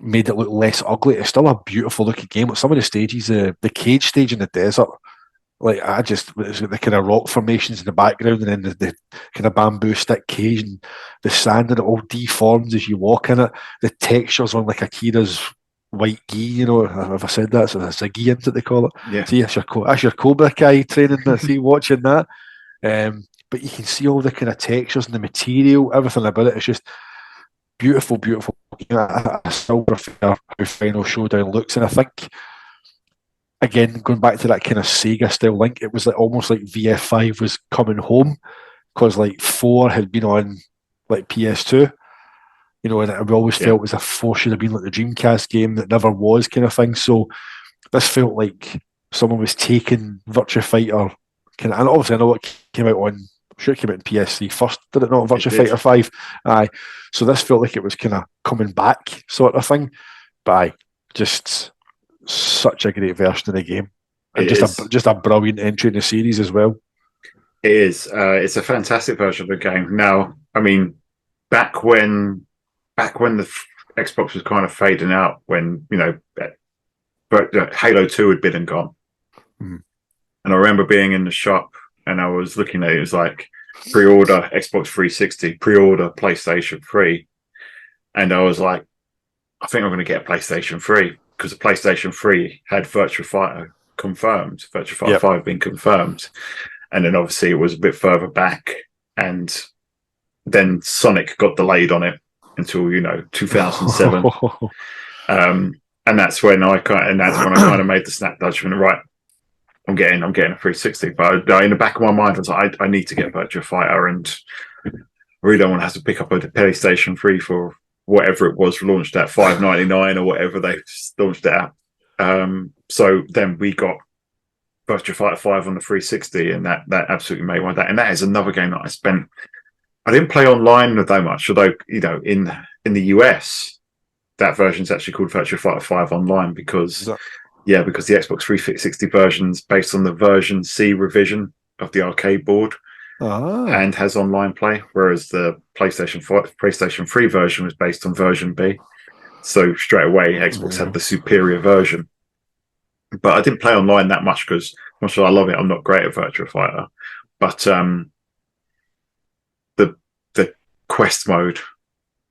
made it look less ugly. It's still a beautiful looking game. Like some of the stages, the cage stage in the desert, like it's the kind of rock formations in the background, and then the kind of bamboo stick cage, and the sand, and it all deforms as you walk in it. The textures on like Akira's white gi, have I said that? So it's a gi, isn't it they call it? Yeah. See, that's your Cobra Kai training. See, watching that. But you can see all the kind of textures and the material, everything about it. It's just beautiful, beautiful. I still prefer how Final Showdown looks, and I think, again, going back to that kind of Sega style link, it was like almost like VF5 was coming home, because like 4 had been on like PS2, and we always felt as if 4 should have been like the Dreamcast game that never was, kind of thing. So this felt like someone was taking Virtua Fighter, and obviously I know it came out on. Sure, it came out in PS3 first, did it not? Virtua Fighter 5. Aye. So this felt like it was kind of coming back, sort of thing. But aye, just such a great version of the game. And just a brilliant entry in the series as well. It is. It's a fantastic version of the game. Now, I mean, back when the Xbox was kind of fading out, when, but Halo 2 had been and gone. Mm. And I remember being in the shop, and I was looking at it. It was like, pre-order Xbox 360, pre-order PlayStation 3, and I was like, I think I'm going to get a PlayStation 3 because the PlayStation 3 had Virtua Fighter confirmed, Virtua Fighter Yep. 5 being confirmed, and then obviously it was a bit further back, and then Sonic got delayed on it until 2007. And that's when I kind of made the snap judgment. Right, I'm getting a 360. But in the back of my mind, I was like, I need to get Virtua Fighter, and I really don't want to have to pick up a PlayStation 3 for whatever it was launched at $5.99 or whatever they launched it at. So then we got Virtua Fighter 5 on the 360, and that absolutely made my day. And that is another game that I didn't play online that much, although in the US that version is actually called Virtua Fighter 5 Online because the Xbox 360 version is based on the version C revision of the arcade board and has online play, whereas the PlayStation 3 version was based on version B. So straight away, Xbox had the superior version. But I didn't play online that much because, much as I love it, I'm not great at Virtua Fighter. But the quest mode,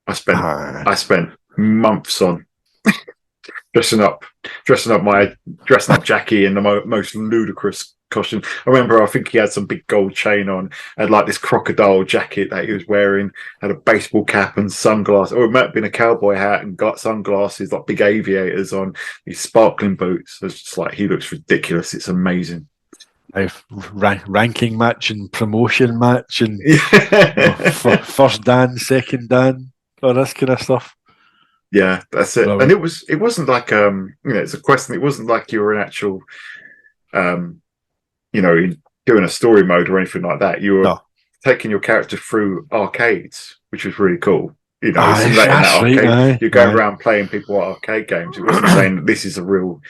I spent months on dressing up Jackie in the most ludicrous costume. I think he had some big gold chain on, had like this crocodile jacket that he was wearing, had a baseball cap and sunglasses, or it might have been a cowboy hat and got sunglasses, like big aviators on, these sparkling boots. It's just like, he looks ridiculous. It's amazing. Ranking match and promotion match and first Dan, second Dan, all this kind of stuff. Yeah, that's it. And it wasn't like it's a question. It wasn't like you were an actual doing a story mode or anything like that. You were taking your character through arcades, which was really cool. You're going around playing people at arcade games. It wasn't saying this is a real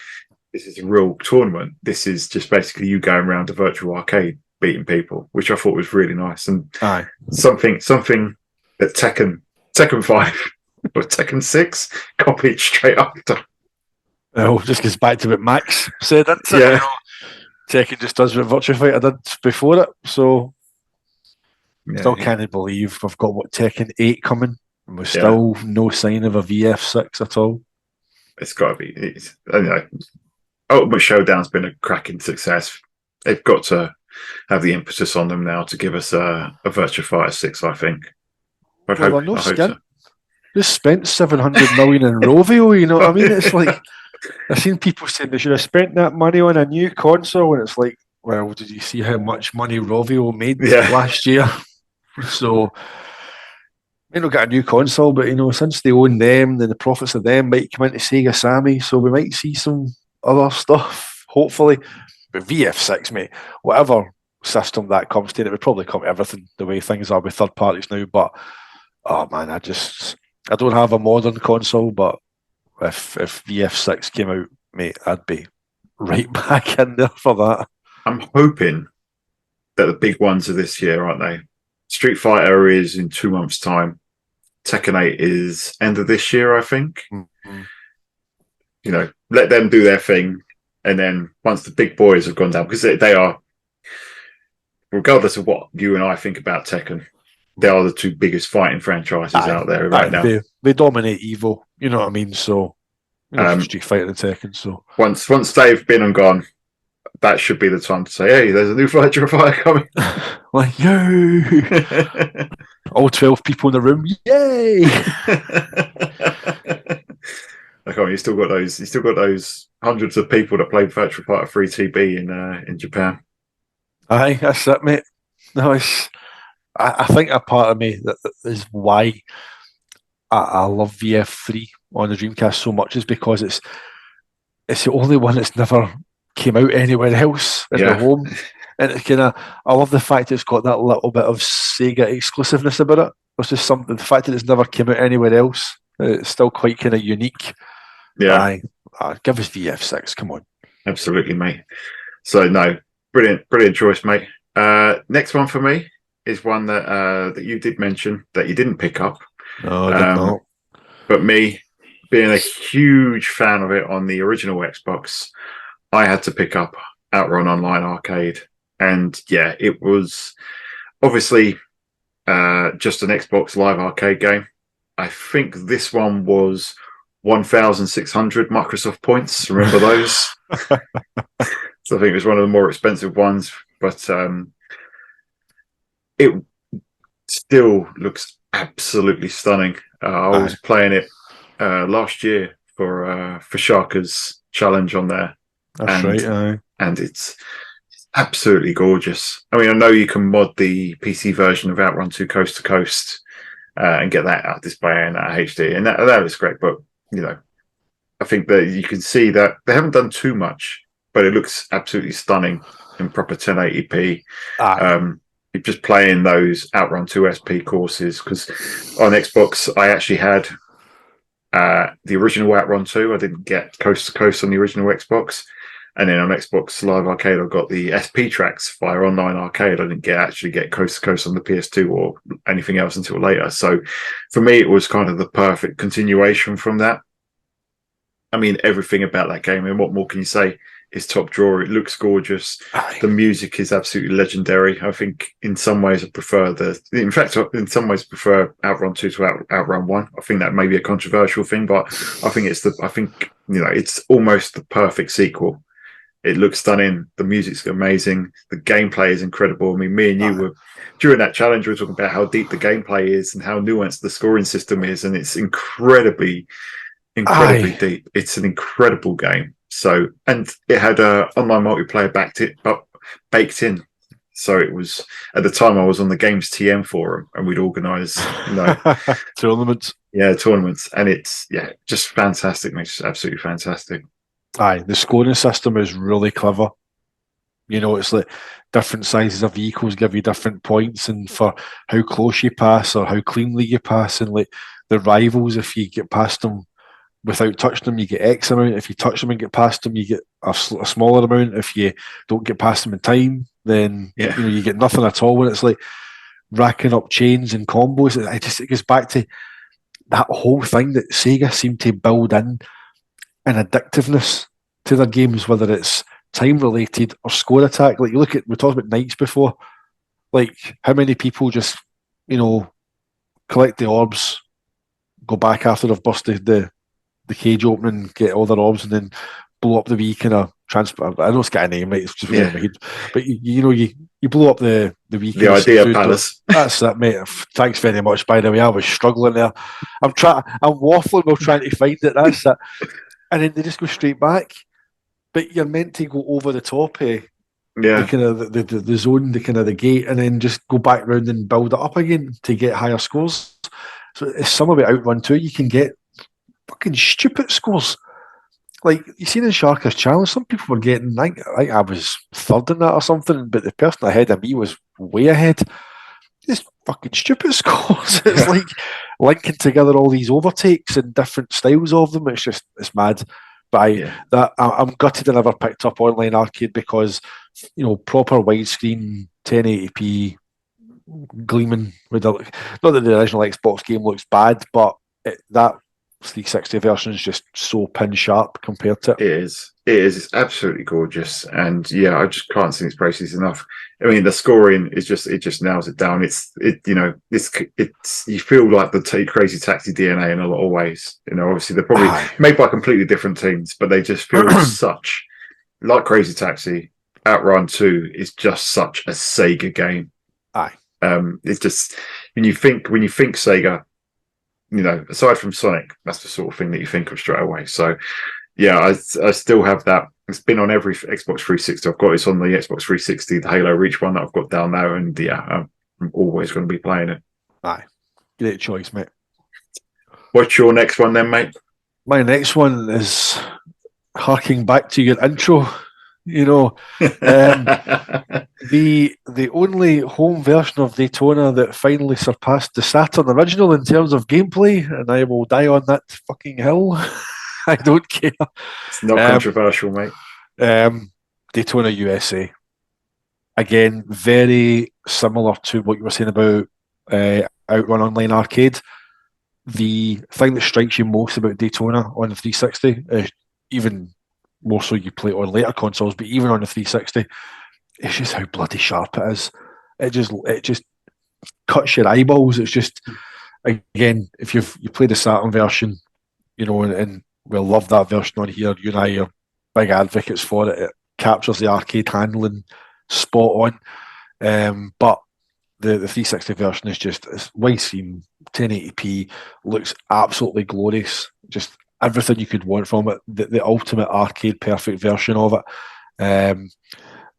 tournament. This is just basically you going around a virtual arcade beating people, which I thought was really nice, and something that Tekken 5 or Tekken 6 copied straight after. Oh, just goes back to what Max said. Tekken just does what Virtua Fighter did before it, so still can't believe we've got Tekken 8 coming, and there's still no sign of a VF6 at all. It's got to be. Ultimate Showdown's been a cracking success. They've got to have the impetus on them now to give us a Virtua Fighter 6, I think. I hope so. Just spent 700 million in Rovio, you know what I mean? It's like, I've seen people saying they should have spent that money on a new console, and it's like, well, did you see how much money Rovio made last year? So they don't get a new console, but since they own them, then the profits of them might come into Sega Sammy, so we might see some other stuff, hopefully. But VF6, mate, whatever system that comes to, it would probably come to everything the way things are with third parties now. But oh man, I don't have a modern console, but if VF6 came out, mate, I'd be right back in there for that. I'm hoping that the big ones are this year, aren't they? Street Fighter is in 2 months' time. Tekken 8 is end of this year, I think. Mm-hmm. Let them do their thing, and then once the big boys have gone down, because they are, regardless of what you and I think about Tekken, they are the two biggest fighting franchises out there right now. They dominate Evo, you know what I mean? So, Street Fighter and Tekken. So once they've been and gone, that should be the time to say, hey, there's a new Virtua Fighter coming. Like, yo! All 12 people in the room, yay! You still got those hundreds of people that played Virtua Fighter 3 TB in Japan. Aye, that's it, mate. No, I think a part of me that is why I love VF3 on the Dreamcast so much is because it's the only one that's never came out anywhere else in the home, and it's I love the fact it's got that little bit of Sega exclusiveness about it. It's just something, the fact that it's never came out anywhere else, it's still quite kind of unique. Yeah, give us VF6, come on. Absolutely, mate. So no, brilliant choice, mate. Next one for me is one that you did mention that you didn't pick up. No, I did not. But me, being a huge fan of it on the original Xbox, I had to pick up Outrun Online Arcade. And yeah, it was obviously, just an Xbox Live Arcade game. I think this one was 1,600 Microsoft points. Remember those? So I think it was one of the more expensive ones, but it still looks absolutely stunning. I was playing it last year for Sharka's challenge on there, That's and right. and it's absolutely gorgeous. I mean, I know you can mod the PC version of Outrun 2 Coast to Coast and get that out display and that HD, and that looks great. But you know, I think that you can see that they haven't done too much, but it looks absolutely stunning in proper 1080p. Aye. Just playing those Outrun 2 SP courses, because on Xbox I actually had the original Outrun 2. I didn't get Coast to Coast on the original Xbox. And then on Xbox Live Arcade, I got the SP tracks via online arcade. I didn't actually get Coast to Coast on the PS2 or anything else until later. So for me, it was kind of the perfect continuation from that. I mean, everything about that game, and what more can you say? Is top drawer. It looks gorgeous. Aye. The music is absolutely legendary. I think in some ways I prefer in fact, in some ways I prefer Outrun 2 to Outrun 1. I think that may be a controversial thing, but I think it's almost the perfect sequel. It looks stunning. The music's amazing. The gameplay is incredible. I mean, me and you were during that challenge, we were talking about how deep the gameplay is and how nuanced the scoring system is, and it's incredibly deep. It's an incredible game. So, and it had online multiplayer baked in. So it was, at the time I was on the Games TM forum, and we'd organise, Tournaments. Yeah, tournaments, and it's just fantastic. It's absolutely fantastic. Aye, the scoring system is really clever. You know, it's like different sizes of vehicles give you different points, and for how close you pass or how cleanly you pass, and like the rivals, if you get past them without touching them, you get X amount. If you touch them and get past them, you get a smaller amount. If you don't get past them in time, then you get nothing at all. When it's like racking up chains and combos, it goes back to that whole thing that Sega seemed to build in an addictiveness to their games, whether it's time related or score attack. Like we talked about Knights before. Like how many people just collect the orbs, go back after they've busted the cage opening, get all their orbs, and then blow up the wee kind of transport. I know it's got a name, right? It's just in my head. But you blow up the wee the idea palace. That's that, mate. Thanks very much. By the way, I was struggling there. I'm waffling while trying to find it. That's it. And then they just go straight back. But you're meant to go over the top, the kind of the zone, the kind of the gate, and then just go back round and build it up again to get higher scores. So it's some of it Outrun 2. You can get fucking stupid scores. Like you seen in Sharka's challenge, some people were getting, I think I was third in that or something, but the person ahead of me was way ahead. Just fucking stupid scores. It's like linking together all these overtakes and different styles of them. It's mad. But I'm gutted I never picked up online arcade, because proper widescreen 1080p gleaming with not that the original Xbox game looks bad, but that 360 version is just so pin sharp compared to it. It is. It's absolutely gorgeous, and I just can't sing its praises enough. I mean, the scoring is just nails it down. It's you feel like the Crazy Taxi DNA in a lot of ways. Obviously they're probably made by completely different teams, but they just feel such like Crazy Taxi. Outrun 2 is just such a Sega game. It's just when you think Sega, aside from Sonic, that's the sort of thing that you think of straight away. So, I still have that. It's been on every Xbox 360. I've got it on the Xbox 360, the Halo Reach one that I've got down there, and I'm always going to be playing it. Aye, great choice, mate. What's your next one then, mate? My next one is harking back to your intro. The only home version of Daytona that finally surpassed the Saturn original in terms of gameplay, and I will die on that fucking hill. I don't care. It's not controversial, mate. Daytona USA. Again, very similar to what you were saying about Outrun Online Arcade. The thing that strikes you most about Daytona on the 360, even more so you play it on later consoles, but even on the 360, it's just how bloody sharp it is. it just cuts your eyeballs. It's just, again, if you play the Saturn version, and we'll love that version on here. You and I are big advocates for it. It captures the arcade handling spot on. But the 360 version is just, it's widescreen, 1080p, looks absolutely glorious. Just everything you could want from it. The ultimate arcade perfect version of it.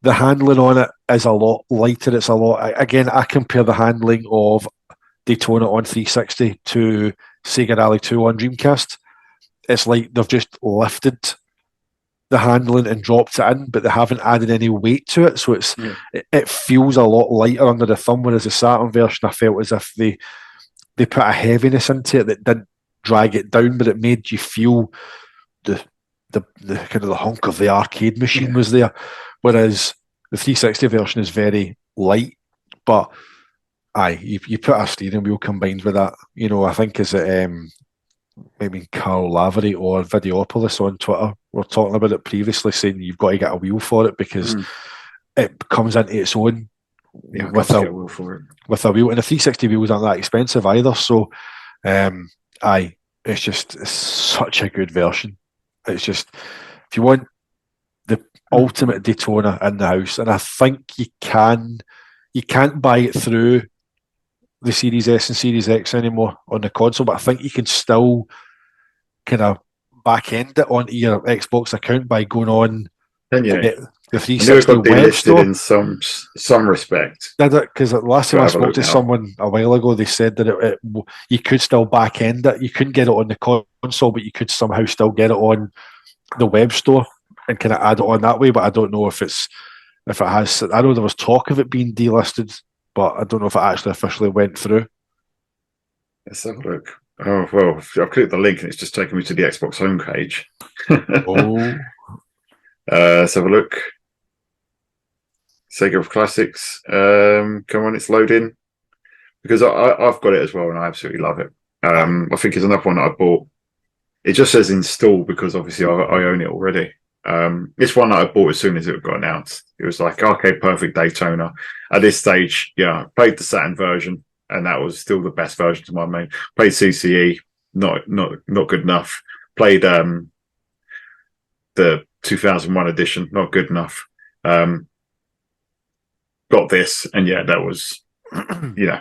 The handling on it is a lot lighter. It's a lot. Again, I compare the handling of Daytona on 360 to Sega Rally 2 on Dreamcast. It's like they've just lifted the handling and dropped it in, but they haven't added any weight to it. So it feels a lot lighter under the thumb, whereas the Saturn version, I felt as if they put a heaviness into it that didn't drag it down, but it made you feel the kind of the hunk of the arcade machine was there. Whereas the 360 version is very light, but you put a steering wheel combined with that. I think is it maybe Carl Lavery or Videopolis on Twitter were talking about it previously, saying you've got to get a wheel for it because it comes into its own with a wheel for it. With a wheel, and the 360 wheels aren't that expensive either. So, it's such a good version. It's just, if you want the ultimate Daytona in the house, and I think you can't buy it through the Series S and Series X anymore on the console, but I think you can still kind of back end it onto your Xbox account by going on the 360 web store. In some respect. Did it? Because the last time I spoke to someone a while ago, they said that you could still back end it. You couldn't get it on the console, but you could somehow still get it on the web store and kind of add it on that way. But I don't know if it has. I know there was talk of it being delisted, but I don't know if it actually officially went through. Let's have a look. Oh, well, I've clicked the link and it's just taken me to the Xbox homepage. Let's have a look. Sega of Classics. Come on, it's loading. Because I've got it as well and I absolutely love it. I think it's another one that I bought. It just says install because obviously I own it already. It's one that I bought as soon as it got announced. It was like, okay, perfect Daytona. At this stage, I played the Saturn version, and that was still the best version to my main. Played CCE, not good enough. Played the 2001 edition, not good enough. Got this, and that was, you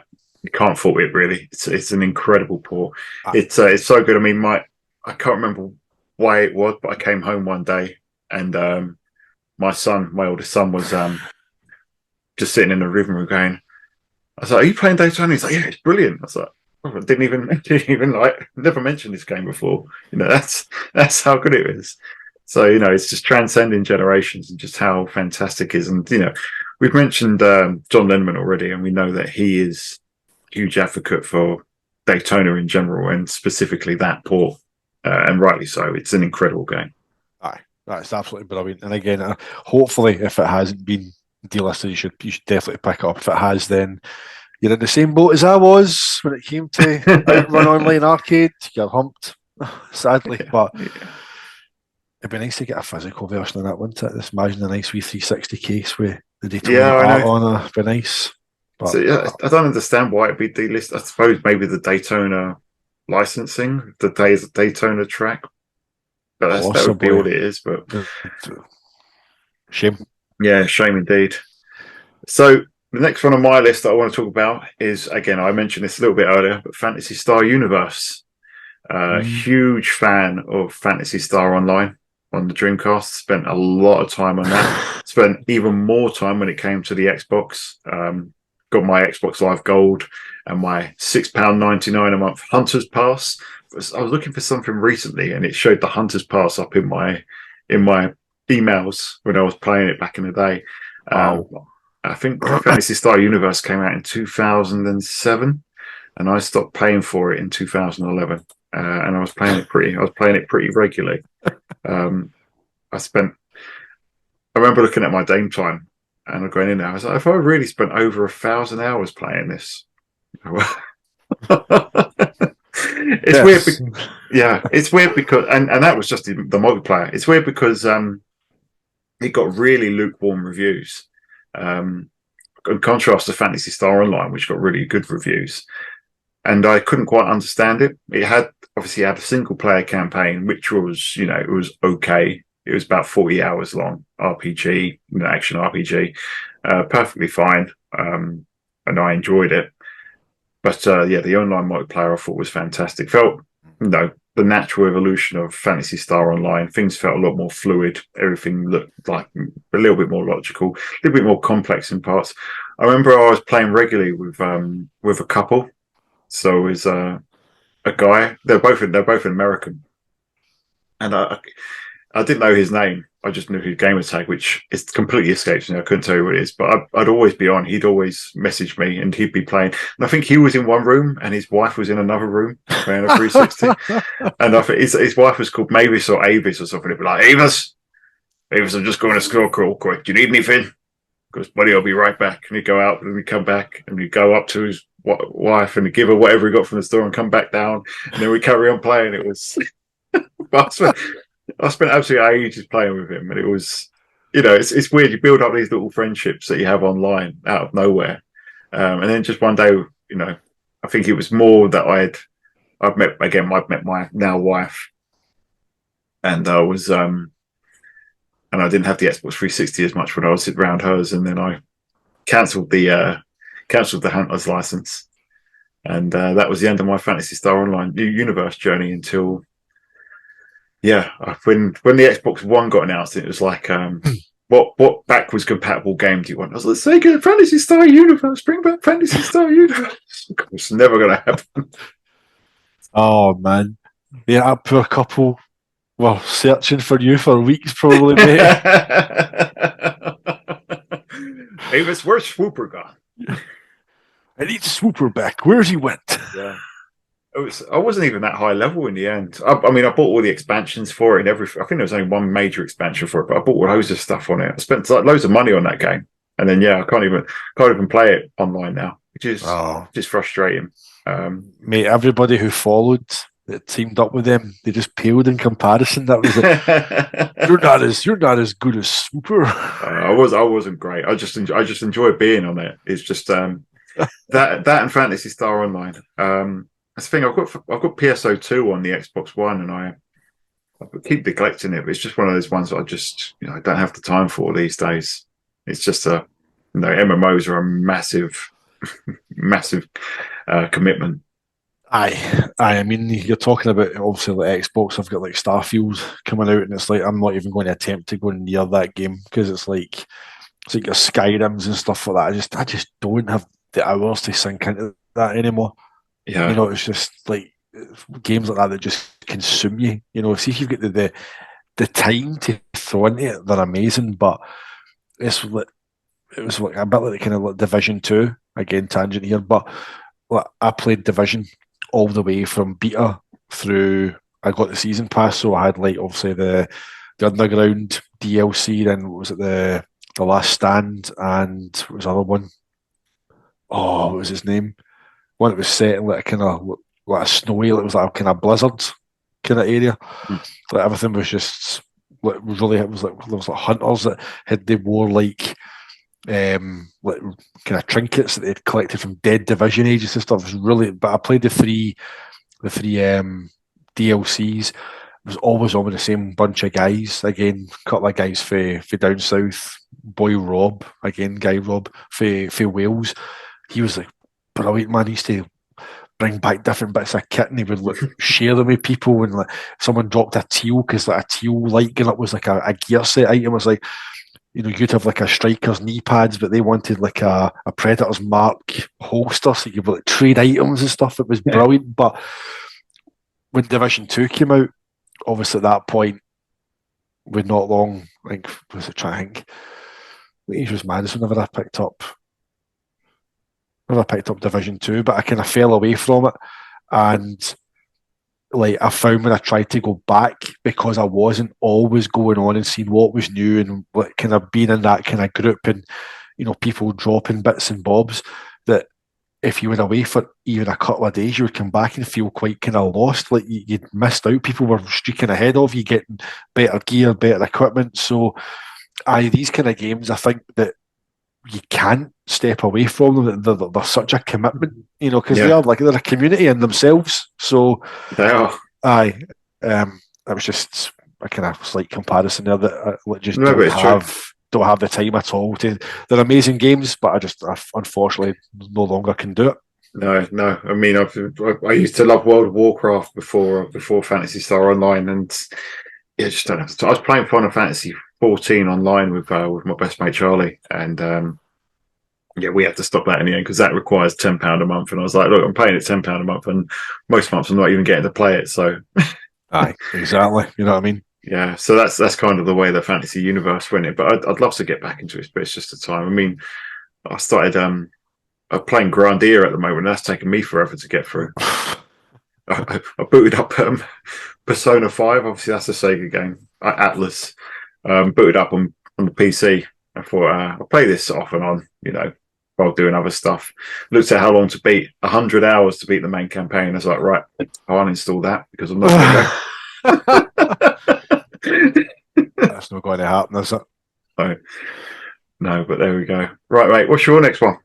can't fault it really. It's an incredible port. It's so good. I mean, I can't remember why it was, but I came home one day and my oldest son, was just sitting in the living room going, I was like, "Are you playing Daytona?" He's like, "Yeah, it's brilliant." I was like, I didn't even never mentioned this game before. That's how good it is. So it's just transcending generations and just how fantastic it is. And we've mentioned John Lennon already, and we know that he is a huge advocate for Daytona in general, and specifically that port, and rightly so. It's an incredible game. That's absolutely brilliant. And again, hopefully, if it hasn't been delisted, you should definitely pick it up. If it has, then you're in the same boat as I was when it came to Outrun Online Arcade. You're humped, sadly. But it'd be nice to get a physical version of that, wouldn't it? Just imagine a nice wee 360 case with the Daytona art on it. It'd be nice. But, so, I don't understand why it'd be delisted. I suppose maybe the Daytona licensing, the Daytona track. But that would be all it is. But shame. Yeah, shame indeed. So the next one on my list that I want to talk about is, again, I mentioned this a little bit earlier, but Phantasy Star Universe. Huge fan of Phantasy Star Online on the Dreamcast. Spent a lot of time on that. Spent even more time when it came to the Xbox. Got my Xbox Live Gold and my £6.99 a month Hunter's Pass. I was looking for something recently, and it showed the Hunter's Pass up in my emails when I was playing it back in the day. I think Phantasy Star Universe came out in 2007, and I stopped paying for it in 2011. And I was playing it pretty regularly. I remember looking at my game time and I'm going in there. I was like, if I really spent over 1,000 hours playing this, it's weird. It's weird because, and that was just the multiplayer. It's weird because it got really lukewarm reviews. Got in contrast to Fantasy Star Online, which got really good reviews, and I couldn't quite understand it. It had obviously had a single player campaign, which was it was okay. It was about 40 hours long, RPG, action RPG, perfectly fine, and I enjoyed it. But the online multiplayer I thought was fantastic. Felt the natural evolution of Fantasy Star Online. Things felt a lot more fluid. Everything looked like a little bit more logical, a little bit more complex in parts. I remember I was playing regularly with a couple. So it was a guy. They're both American, and I didn't know his name. I just knew his gamer tag, which is completely escapes me. I couldn't tell you what it is, but I'd always be on. He'd always message me, and he'd be playing. And I think he was in one room, and his wife was in another room playing a 360. And I think his wife was called Mavis or Avis or something. He'd be like, Avis, I'm just going to school real quick. Do you need anything? Because buddy, I'll be right back. And he'd go out, and he'd come back, and he'd go up to his wife and give her whatever he got from the store and come back down. And then we carry on playing. It was. I spent absolutely ages playing with him, and it was, it's weird. You build up these little friendships that you have online out of nowhere, and then just one day, I think it was more that I've met my now wife, and I was and I didn't have the Xbox 360 as much when I was sitting around hers, and then I cancelled the Hunter's license, and that was the end of my Fantasy Star Online universe journey until. Yeah, when the Xbox One got announced, it was like, what backwards compatible game do you want? I was like, SEGA Fantasy Star Universe, bring back Fantasy Star Universe. It's never going to happen. Oh man, yeah, that poor couple were searching for you for weeks, probably, mate. Avis, where's Swooper gone? I need Swooper back. Where's he went? Yeah. I wasn't even that high level in the end. I mean, I bought all the expansions for it and everything. I think there was only one major expansion for it, but I bought loads of stuff on it. I spent loads of money on that game, and then I can't even play it online now, which is just frustrating. Mate, everybody who followed that teamed up with them, they just paled in comparison. That was you're not as good as Swooper. I wasn't great. I just enjoy being on it. It's just that and Fantasy Star Online. That's the thing. I've got PSO2 on the Xbox One, and I keep neglecting it. But it's just one of those ones that I just I don't have the time for these days. It's just MMOs are a massive, massive commitment. I mean, you're talking about obviously like Xbox. I've got like Starfield coming out, and it's like I'm not even going to attempt to go near that game because it's like your Skyrims and stuff like that. I just don't have the hours to sink into that anymore. Yeah. It's just like games like that just consume you. See if you've got the time to throw into it, they're amazing. But it was like a bit like kind of like Division 2, again, tangent here, but like, I played Division all the way from beta through. I got the season pass, so I had like obviously the underground DLC, then was it the Last Stand, and what was the other one? Oh, what was his name? One that was set in like a kind of like a snowy, it was like a kind of blizzard kind of area. Like everything was just like really. It was like there was like hunters that they wore like kind of trinkets that they'd collected from dead Division agents and stuff. It was really. But I played the three DLCs. It was always on with the same bunch of guys. Again, a couple of guys for down south. Boy Rob, again, guy Rob for Wales. He was like brilliant, man. He used to bring back different bits of kit, and he would like share them with people. And like someone dropped a teal because like a teal light gun up was like a gear set item. It was like you'd have like a striker's knee pads, but they wanted like a Predator's mark holster, so you could like trade items and stuff. It was brilliant. But when Division 2 came out, obviously at that point, with not long, I think was it trying to think. It was Madison whenever I picked up Division 2, but I kind of fell away from it. And like I found when I tried to go back, because I wasn't always going on and seeing what was new and like kind of being in that kind of group and people dropping bits and bobs, that if you were away for even a couple of days, you would come back and feel quite kind of lost, like you'd missed out. People were streaking ahead of you, getting better gear, better equipment. So these kind of games, I think that you can't step away from them. They're such a commitment, because Yeah, they're a community in themselves. So, they are. aye, it was just a kind of slight comparison there that I just No, but it's true. don't have the time at all to. They're amazing games, but I unfortunately no longer can do it. No. I mean, I used to love World of Warcraft before Fantasy Star Online, and yeah, just don't have the time. I was playing Final Fantasy 14 online with my best mate Charlie, and yeah, we had to stop that in the end because that requires £10 a month. And I was like, look, I'm paying it £10 a month, and most months I'm not even getting to play it. So Aye, exactly. You know what I mean? yeah, so that's kind of the way the fantasy universe went. It, but I'd love to get back into it, but it's just the time. I mean, I started playing Grandia at the moment. That's taken me forever to get through. I booted up Persona 5. Obviously, that's a Sega game. Atlas. Booted up on the PC. I thought I'll play this off and on, while doing other stuff. Looked at how long to beat. 100 hours to beat the main campaign. I was like, right, I'll uninstall that because I'm not going to go. That's not going to happen, is it? No, but there we go. Right, mate. What's your next one?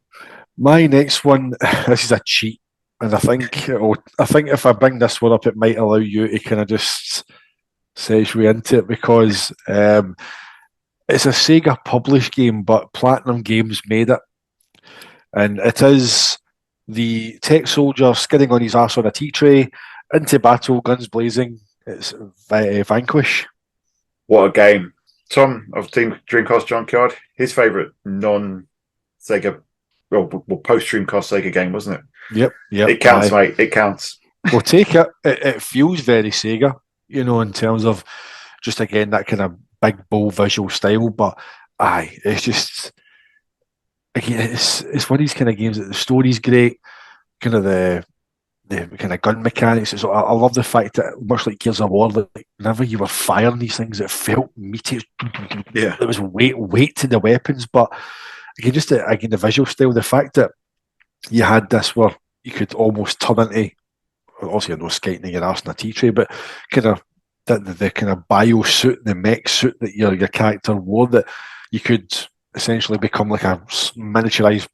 My next one, this is a cheat, and I think if I bring this one up, it might allow you to kind of just segue into it because it's a Sega published game, but Platinum Games made it, and it is the tech soldier skidding on his ass on a tea tray into battle, guns blazing. It's Vanquish. What a game. Tom of Team Dreamcast Junkyard, his favourite non-Sega, well, post-Dreamcast Sega game, wasn't it? Yep. It counts, mate. It counts. We'll take it. It feels very Sega, in terms of just, again, that kind of big, bold visual style. But, it's just, again, it's one of these kind of games that the story's great, kind of the kind of gun mechanics. I love the fact that, much like Gears of War, like whenever you were firing these things, it felt meaty. Yeah, there was weight to the weapons, but again, just the visual style, the fact that you had this where you could almost turn into, obviously, no skating your arse in a tea tray, but kind of the kind of bio suit, the mech suit that your character wore, that you could essentially become like a miniaturized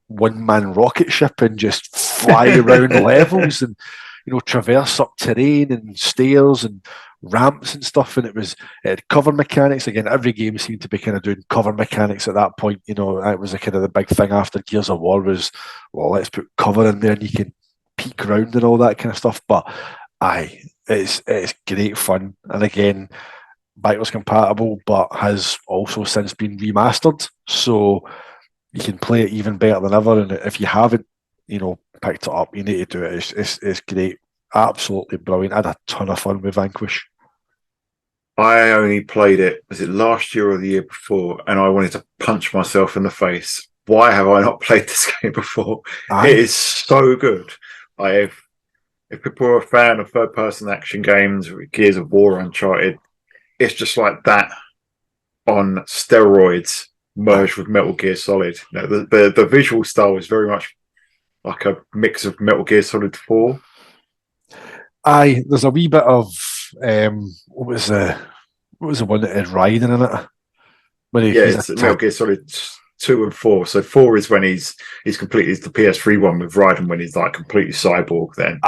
one-man rocket ship and just fly around levels and traverse up terrain and stairs and ramps and stuff. And it had cover mechanics. Again, every game seemed to be kind of doing cover mechanics at that point. It was a kind of the big thing after Gears of War was, well, let's put cover in there and you can peek around and all that kind of stuff. But it's great fun. And again, backwards compatible, but has also since been remastered. So you can play it even better than ever. And if you haven't, picked it up, you need to do it. It's great. Absolutely brilliant. I had a ton of fun with Vanquish. I only played it, was it last year or the year before? And I wanted to punch myself in the face. Why have I not played this game before? It is so good. If people are a fan of third-person action games, Gears of War, Uncharted, it's just like that on steroids, merged with Metal Gear Solid. The visual style is very much like a mix of Metal Gear Solid 4. There's a wee bit of what was the one that had Raiden in it? It's Metal Gear Solid 2 and 4. So 4 is when he's completely, it's the PS3 one with Raiden when he's like completely cyborg. Then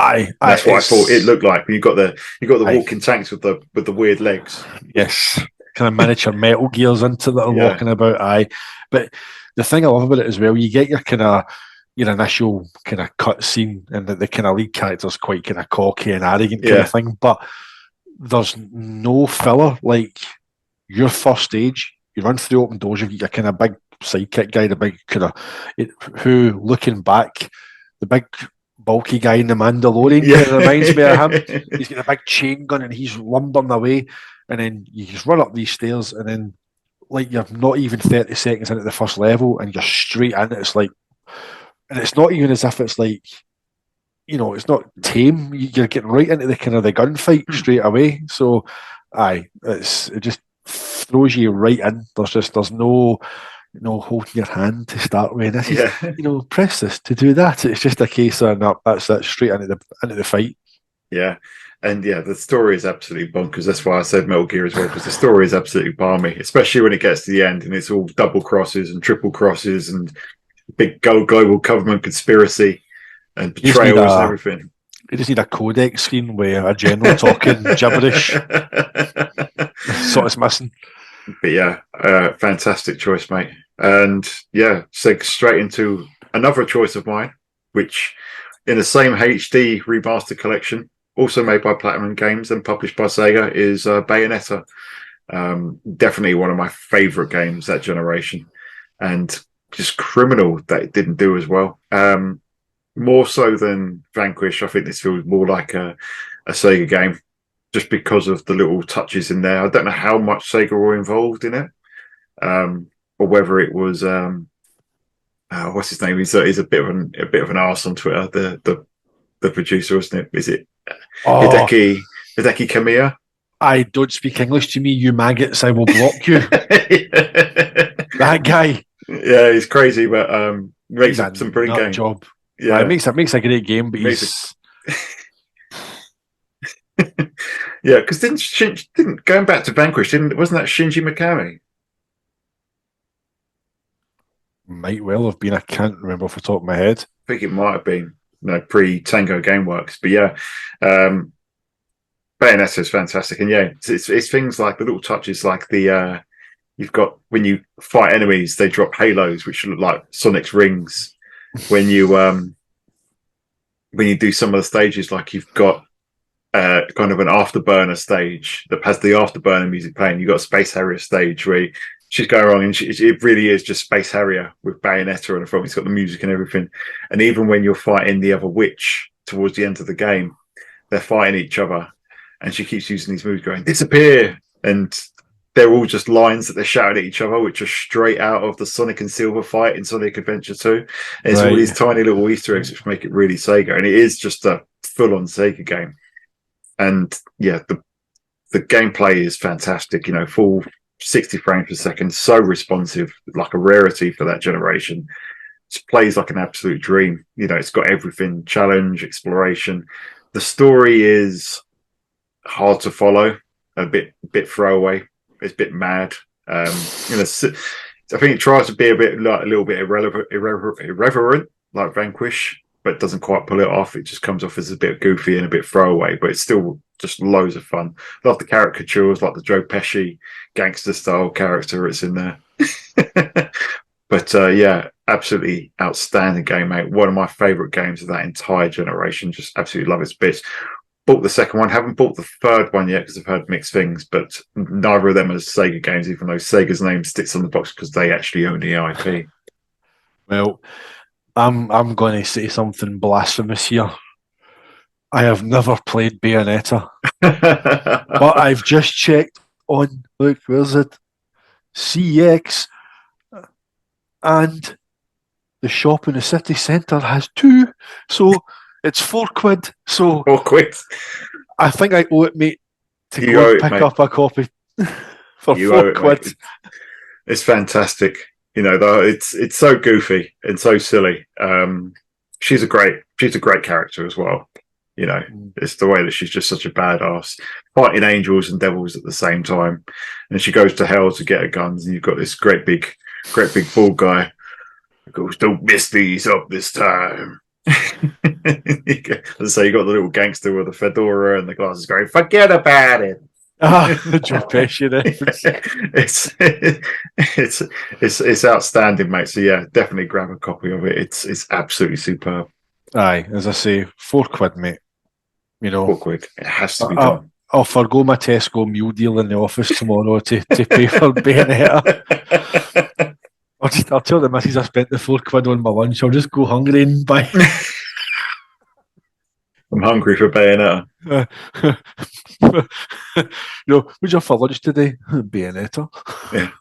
that's what I thought it looked like. You got the walking tanks with the weird legs. Yes, kind of miniature Metal Gears into that are walking about. But the thing I love about it as well, you get your kind of your initial kind of cut scene, and the kind of lead character's quite kind of cocky and arrogant kind of thing, but there's no filler. Like your first stage, you run through open doors, you've got your kind of big sidekick guy, the big kind of, who looking back, the big bulky guy in the Mandalorian kind of reminds me of him. He's got a big chain gun and he's lumbering away, and then you just run up these stairs, and then like you're not even 30 seconds into the first level and you're straight in it. It's like, and it's not even as if it's like, it's not tame. You're getting right into the kind of the gunfight straight away. So, it just throws you right in. There's no holding your hand to start with. This is, press this to do that. It's just a case of no, that's it, straight into the fight. Yeah, And yeah, the story is absolutely bonkers. That's why I said Metal Gear as well, because the story is absolutely balmy, especially when it gets to the end and it's all double crosses and triple crosses and big global government conspiracy and betrayals and everything. You just need a codec screen with a general talking gibberish. That's what it's missing. But yeah, fantastic choice, mate. And yeah, seg straight into another choice of mine, which in the same HD remaster collection, also made by Platinum Games and published by Sega, is Bayonetta. Definitely one of my favorite games that generation, and just criminal that it didn't do as well. More so than Vanquish, I think this feels more like a Sega game, just because of the little touches in there. I don't know how much Sega were involved in it, or whether it was what's his name? He's a bit of an arse on Twitter. The producer, isn't it? Is it Hideki Kamiya? I don't speak English to me, you maggots. I will block you. That guy. Yeah, he's crazy, but makes some brilliant games. Job. Yeah, it makes a great game, but he's. Yeah, because didn't going back to Vanquish, wasn't that Shinji Mikami? Might well have been. I can't remember off the top of my head. I think it might have been, pre-Tango Gameworks. But yeah, Bayonetta is fantastic, and yeah, it's things like the little touches, like the you've got when you fight enemies, they drop halos which look like Sonic's rings. When you do some of the stages, like you've got kind of an afterburner stage that has the afterburner music playing. You've got a Space Harrier stage where she's going wrong, and it really is just Space Harrier with Bayonetta on the front. It's got the music and everything. And even when you're fighting the other witch towards the end of the game, they're fighting each other, and she keeps using these moves going, disappear. And they're all just lines that they're shouting at each other, which are straight out of the Sonic and Silver fight in Sonic Adventure 2. And it's all these tiny little Easter eggs which make it really Sega. And it is just a full-on Sega game. And yeah, the gameplay is fantastic, full 60 frames per second, so responsive, like a rarity for that generation. It plays like an absolute dream. It's got everything: challenge, exploration. The story is hard to follow, a bit throwaway. It's a bit mad. I think it tries to be a little bit irreverent, like Vanquish, but doesn't quite pull it off. It just comes off as a bit goofy and a bit throwaway, but it's still just loads of fun. Love the caricatures, like the Joe Pesci gangster style character it's in there. But yeah, absolutely outstanding game, mate. One of my favorite games of that entire generation. Just absolutely love its bits. Bought the second one, haven't bought the third one yet because I've heard mixed things, but neither of them are Sega games, even though Sega's name sticks on the box because they actually own the IP. Well, I'm going to say something blasphemous here. I have never played Bayonetta, but I've just checked on, look, where's it? CX, and the shop in the city centre has 2, so it's £4. So £4. I think I owe it, mate, to go and pick up a copy for £4. It's fantastic. It's so goofy and so silly. She's a great character as well. It's the way that she's just such a badass, fighting angels and devils at the same time. And she goes to hell to get her guns, and you've got this great big bald guy who goes, "Don't miss these up this time." And so you got the little gangster with the fedora and the glasses going, "Forget about it." The Joe Pesci it's outstanding, mate. So yeah, definitely grab a copy of it. It's absolutely superb. Aye, as I say, £4, mate. £4. It has to be done. I'll forgo my Tesco meal deal in the office tomorrow to pay for Bayonetta. I'll tell the missus I spent the £4 on my lunch. I'll just go hungry and buy. I'm hungry for Bayonetta. What's your for lunch today? Bayonetta. Yeah.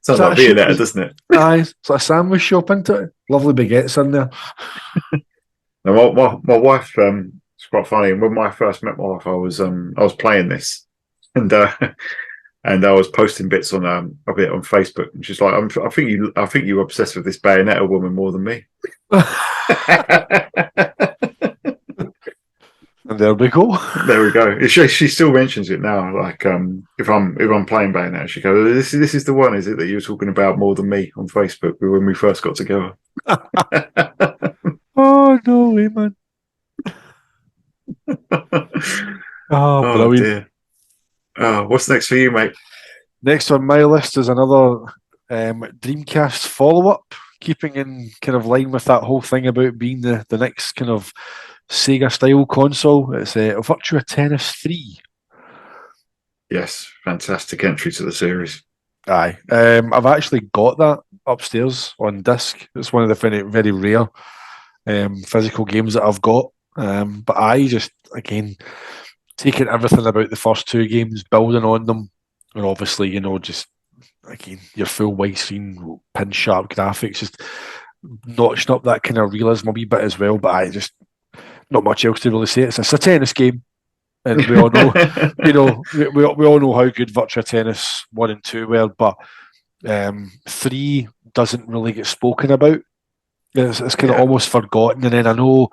Sounds like Bayonetta, doesn't it? Aye, it's like a sandwich shop, isn't it? Lovely baguettes in there. Now, my wife, it's quite funny. When I first met my wife, I was playing this, and I was posting bits on of it on Facebook, and she's like, "I think you're obsessed with this Bayonetta woman more than me." And there we go. There we go. She still mentions it now. Like if I'm playing Bayonetta, she goes, "This is the one, is it, that you were talking about more than me on Facebook when we first got together?" Oh, no way, man. Oh, Oh brilliant. dear. Oh, what's next for you, mate? Next on my list is another Dreamcast follow up, keeping in kind of line with that whole thing about being the next kind of Sega style console. It's a Virtua Tennis 3. Yes, fantastic entry to the series. Aye. I've actually got that upstairs on disc. It's one of the very rare physical games that I've got. But I just, again, taking everything about the first two games, building on them, and obviously, just again, your full widescreen, pin sharp graphics, just notching up that kind of realism a wee bit as well. But I just, not much else to really say. It's a tennis game. And we all know, we all know how good Virtua Tennis 1 and 2 were, but 3 doesn't really get spoken about. It's kind of almost forgotten. And then I know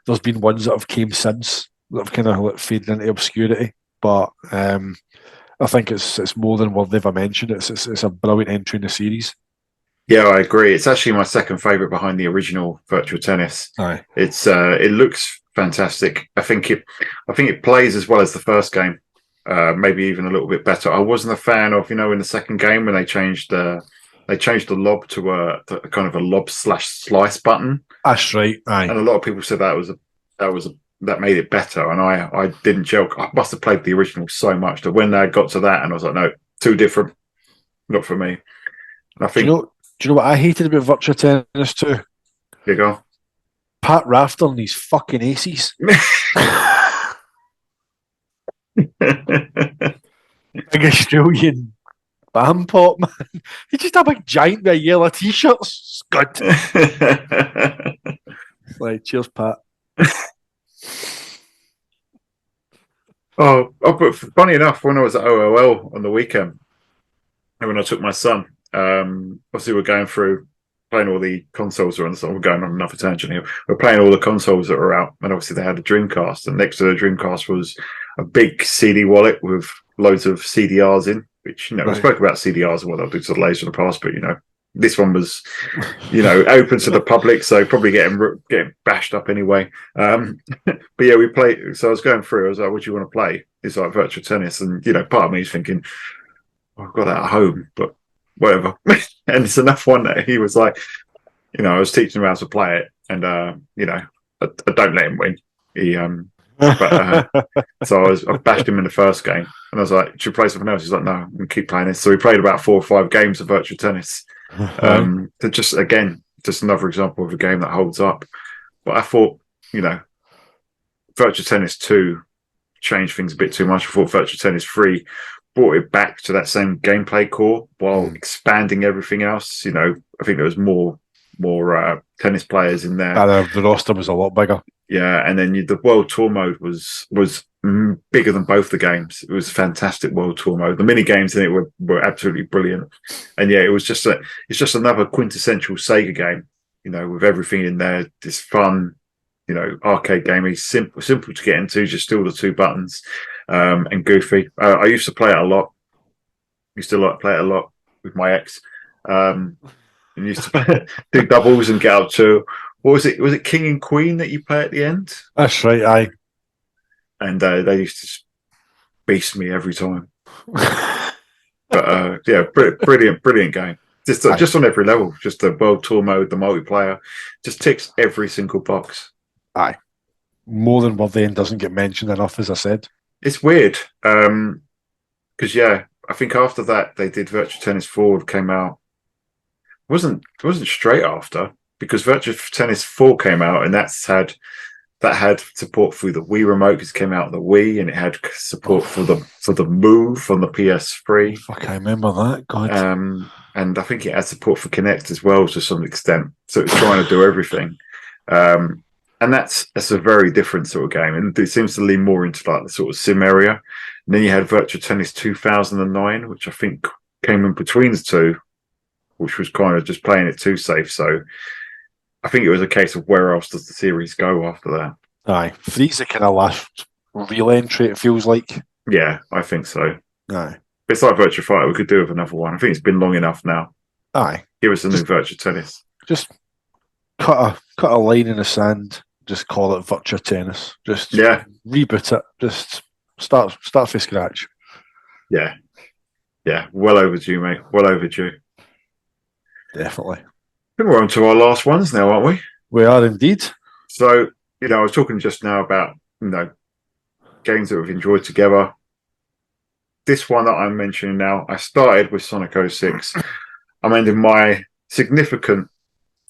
there's been ones that have came since that have kind of like faded into obscurity, but I think it's more than worthy of a mention. It's a brilliant entry in the series. Yeah, I agree. It's actually my second favorite behind the original Virtual Tennis. Aye. It looks fantastic. I think it plays as well as the first game, maybe even a little bit better. I wasn't a fan of in the second game when they changed the lob to a kind of a lob / slice button. That's right. Aye. And a lot of people said that made it better, and I didn't gel. I must have played the original so much that when I got to that, and I was like, no, too different, not for me. And I think. Do you know what I hated about Virtua Tennis 2? You go. Pat Rafter and these fucking aces. Big Australian bam pop, man. He just had a giant bit of yellow t-shirts. Good. Like, cheers, Pat. But funny enough, when I was at OLL on the weekend, and when I took my son, obviously we're going through playing all the consoles around. So we're going on another tangent here. We're playing all the consoles that are out, and obviously they had a Dreamcast, and next to the Dreamcast was a big CD wallet with loads of CDRs in. Which we spoke about CDRs and what they'll do to the laser in the past, but this one was, open to the public, so probably getting bashed up anyway. But yeah, we played. So I was going through. I was like, "What do you want to play?" It's like Virtual Tennis, and part of me is thinking, I've got that at home, but whatever. And it's enough one that he was like, I was teaching him how to play it, and I don't let him win. So I bashed him in the first game, and I was like, "Should we play something else?" He's like, "No, I'm gonna keep playing this." So we played about 4 or 5 games of Virtual Tennis. Just another example of a game that holds up. But I thought, Virtual Tennis 2 changed things a bit too much. I thought Virtual Tennis 3 brought it back to that same gameplay core while expanding everything else. I think there was more tennis players in there. The roster was a lot bigger. Yeah, and then the World Tour mode was bigger than both the games. It was fantastic World Tour mode. The mini games in it were absolutely brilliant. And yeah, it's just another quintessential Sega game. With everything in there, this fun, arcade game. It's simple to get into. Just still the 2 buttons, and goofy. I used to play it a lot. Used to play it a lot with my ex. And used to do doubles and get up to. What was it? Was it King and Queen that you play at the end? That's right, aye. And they used to beast me every time. But yeah, brilliant game. Just on every level. Just the World Tour mode, the multiplayer, just ticks every single box. Aye, more than worthy and doesn't get mentioned enough, as I said. It's weird because I think after that they did Virtua Tennis 4 came out. It wasn't straight after. Because Virtua Tennis 4 came out, and that had support through the Wii remote because it came out on the Wii, and it had support for the Move on the PS3. Fuck, I remember that. God. And I think it had support for Kinect as well to some extent. So it's trying to do everything. And that's a very different sort of game, and it seems to lean more into like the sort of sim area. And then you had Virtua Tennis 2009, which I think came in between the two, which was kind of just playing it too safe. So I think it was a case of where else does the series go after that? Aye. Three's the kind of last real entry, it feels like. Yeah, I think so. Aye. It's like Virtua Fighter. We could do with another one. I think it's been long enough now. Aye. Give us a new Just Virtua Tennis. just cut a line in the sand, just call it Virtua Tennis. Just Yeah, reboot it. Just start from scratch. yeah, yeah. Well overdue, mate. Well overdue. Definitely. I think we're on to our last ones now, aren't we? We are indeed. So, I was talking just now about, games that we've enjoyed together. This one that I'm mentioning now, I started with Sonic 06. I'm ending my significant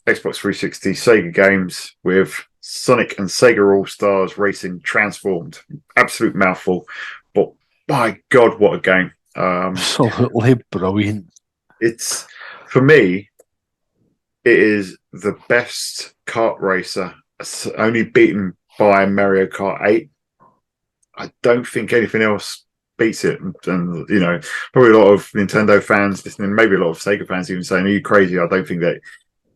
Xbox 360 Sega games with Sonic and Sega All Stars Racing Transformed. Absolute mouthful, but my God, what a game! Absolutely brilliant. It's for me, it is the best kart racer, only beaten by Mario Kart 8. I don't think anything else beats it. And, probably a lot of Nintendo fans listening, maybe a lot of Sega fans even saying, "Are you crazy?" I don't think that.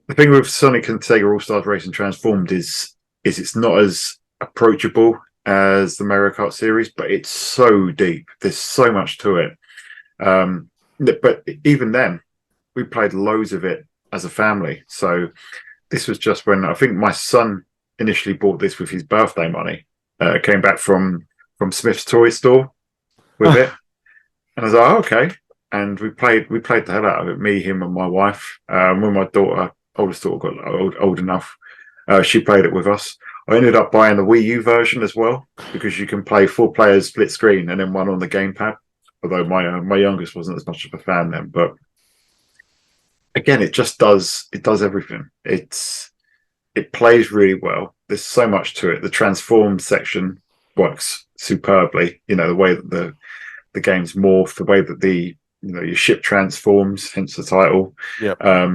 The thing with Sonic and Sega All Stars Racing Transformed is it's not as approachable as the Mario Kart series, but it's so deep. There's so much to it. But even then, we played loads of it as a family. So this was just when I think my son initially bought this with his birthday money. Came back from Smith's toy store with it, and I was like, oh, okay. And we played the hell out of it. Me, him, and my wife. When my oldest daughter got old enough, she played it with us. I ended up buying the Wii U version as well because you can play 4 players split screen and then one on the gamepad. Although my youngest wasn't as much of a fan then, but again, it does everything. It plays really well. There's so much to it. The transform section works superbly. The way that the games morph, the way that your ship transforms, hence the title. Yeah.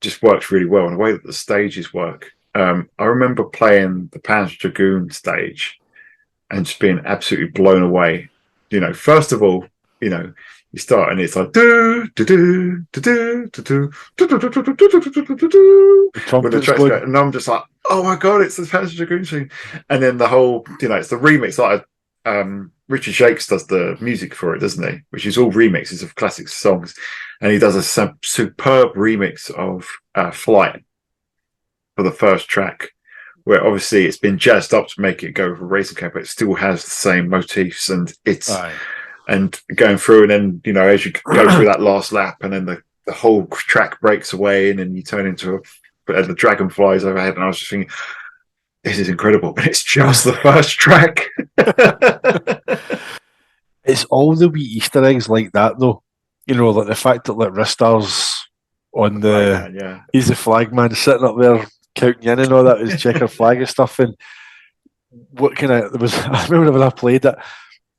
Just works really well. And the way that the stages work. I remember playing the Panzer Dragoon stage and just being absolutely blown away. First of all, you start and it's like do do do do do do do when the tracks go, and I'm just like, oh my God, it's the Panzer Dragoon thing. And then the whole, it's the remix. Like Richard Jacques does the music for it, doesn't he? Which is all remixes of classic songs, and he does a superb remix of Flight for the first track, where obviously it's been jazzed up to make it go for racing camp, but it still has the same motifs, and it's and going through, and then as you go through that last lap, and then the whole track breaks away, and then you turn into the dragon flies overhead, and I was just thinking, this is incredible, but it's just the first track. It's all the wee Easter eggs like that, though. Like the fact that Ristar's on he's the flag man sitting up there counting in and all that, his checker flag and stuff. And what there was, I remember when I played it,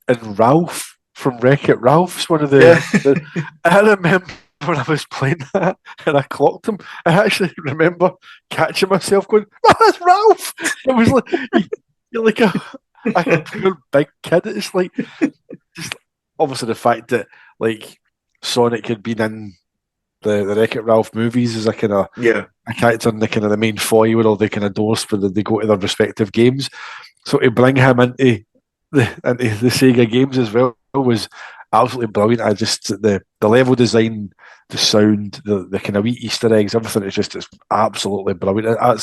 and Ralph from Wreck-It Ralph's one of I remember when I was playing that and I clocked him, I actually remember catching myself going, "Oh, that's Ralph!" It was like, you're like a pure big kid. It's like, just obviously the fact that Sonic had been in the Wreck-It Ralph movies as a kind of a character in the kind of the main foyer where all they kind of doors for they go to their respective games. So to bring him into the Sega games as well was absolutely brilliant. I just the level design, the sound, the kind of wee Easter eggs, everything is it's absolutely brilliant. I've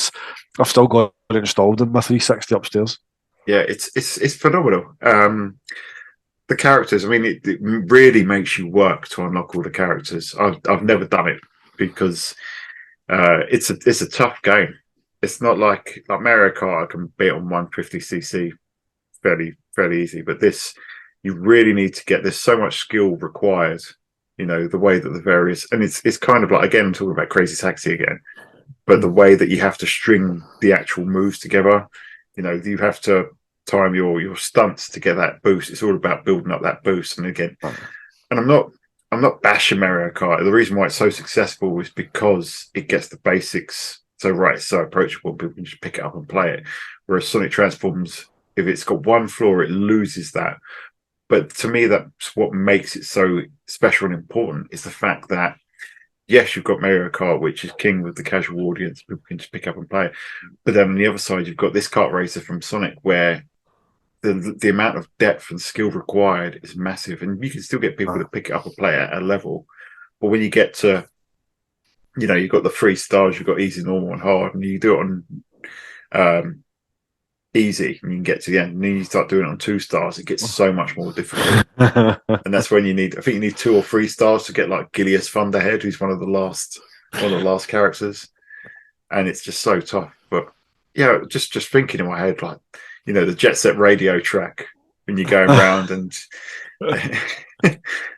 still got it installed in my 360 upstairs. Yeah, it's phenomenal. The characters, I mean, it really makes you work to unlock all the characters. I've never done it because it's a tough game. It's not like Mario Kart. I can beat on 150cc fairly easy, but this, you really need to get. There's so much skill required. The way that the various, and it's kind of like, again, I'm talking about Crazy Taxi again, but the way that you have to string the actual moves together. You have to time your stunts to get that boost. It's all about building up that boost. And again, and I'm not bashing Mario Kart. The reason why it's so successful is because it gets the basics so right. It's so approachable. People can just pick it up and play it. Whereas Sonic Transforms, if it's got one flaw, it loses that. But to me, that's what makes it so special and important, is the fact that yes, you've got Mario Kart, which is king with the casual audience. People can just pick up and play it. But then on the other side, you've got this kart racer from Sonic, where the amount of depth and skill required is massive, and you can still get people to pick it up and play it at a level. But when you get to, you've got the 3 stars, you've got easy, normal, and hard, and you do it on easy, and you can get to the end. And then you start doing it on 2 stars, it gets so much more difficult. And that's when I think you need 2 or 3 stars to get like Gilius Thunderhead, who's one of the last characters, and it's just so tough. But yeah, just thinking in my head, like, the Jet Set Radio track when you're going around and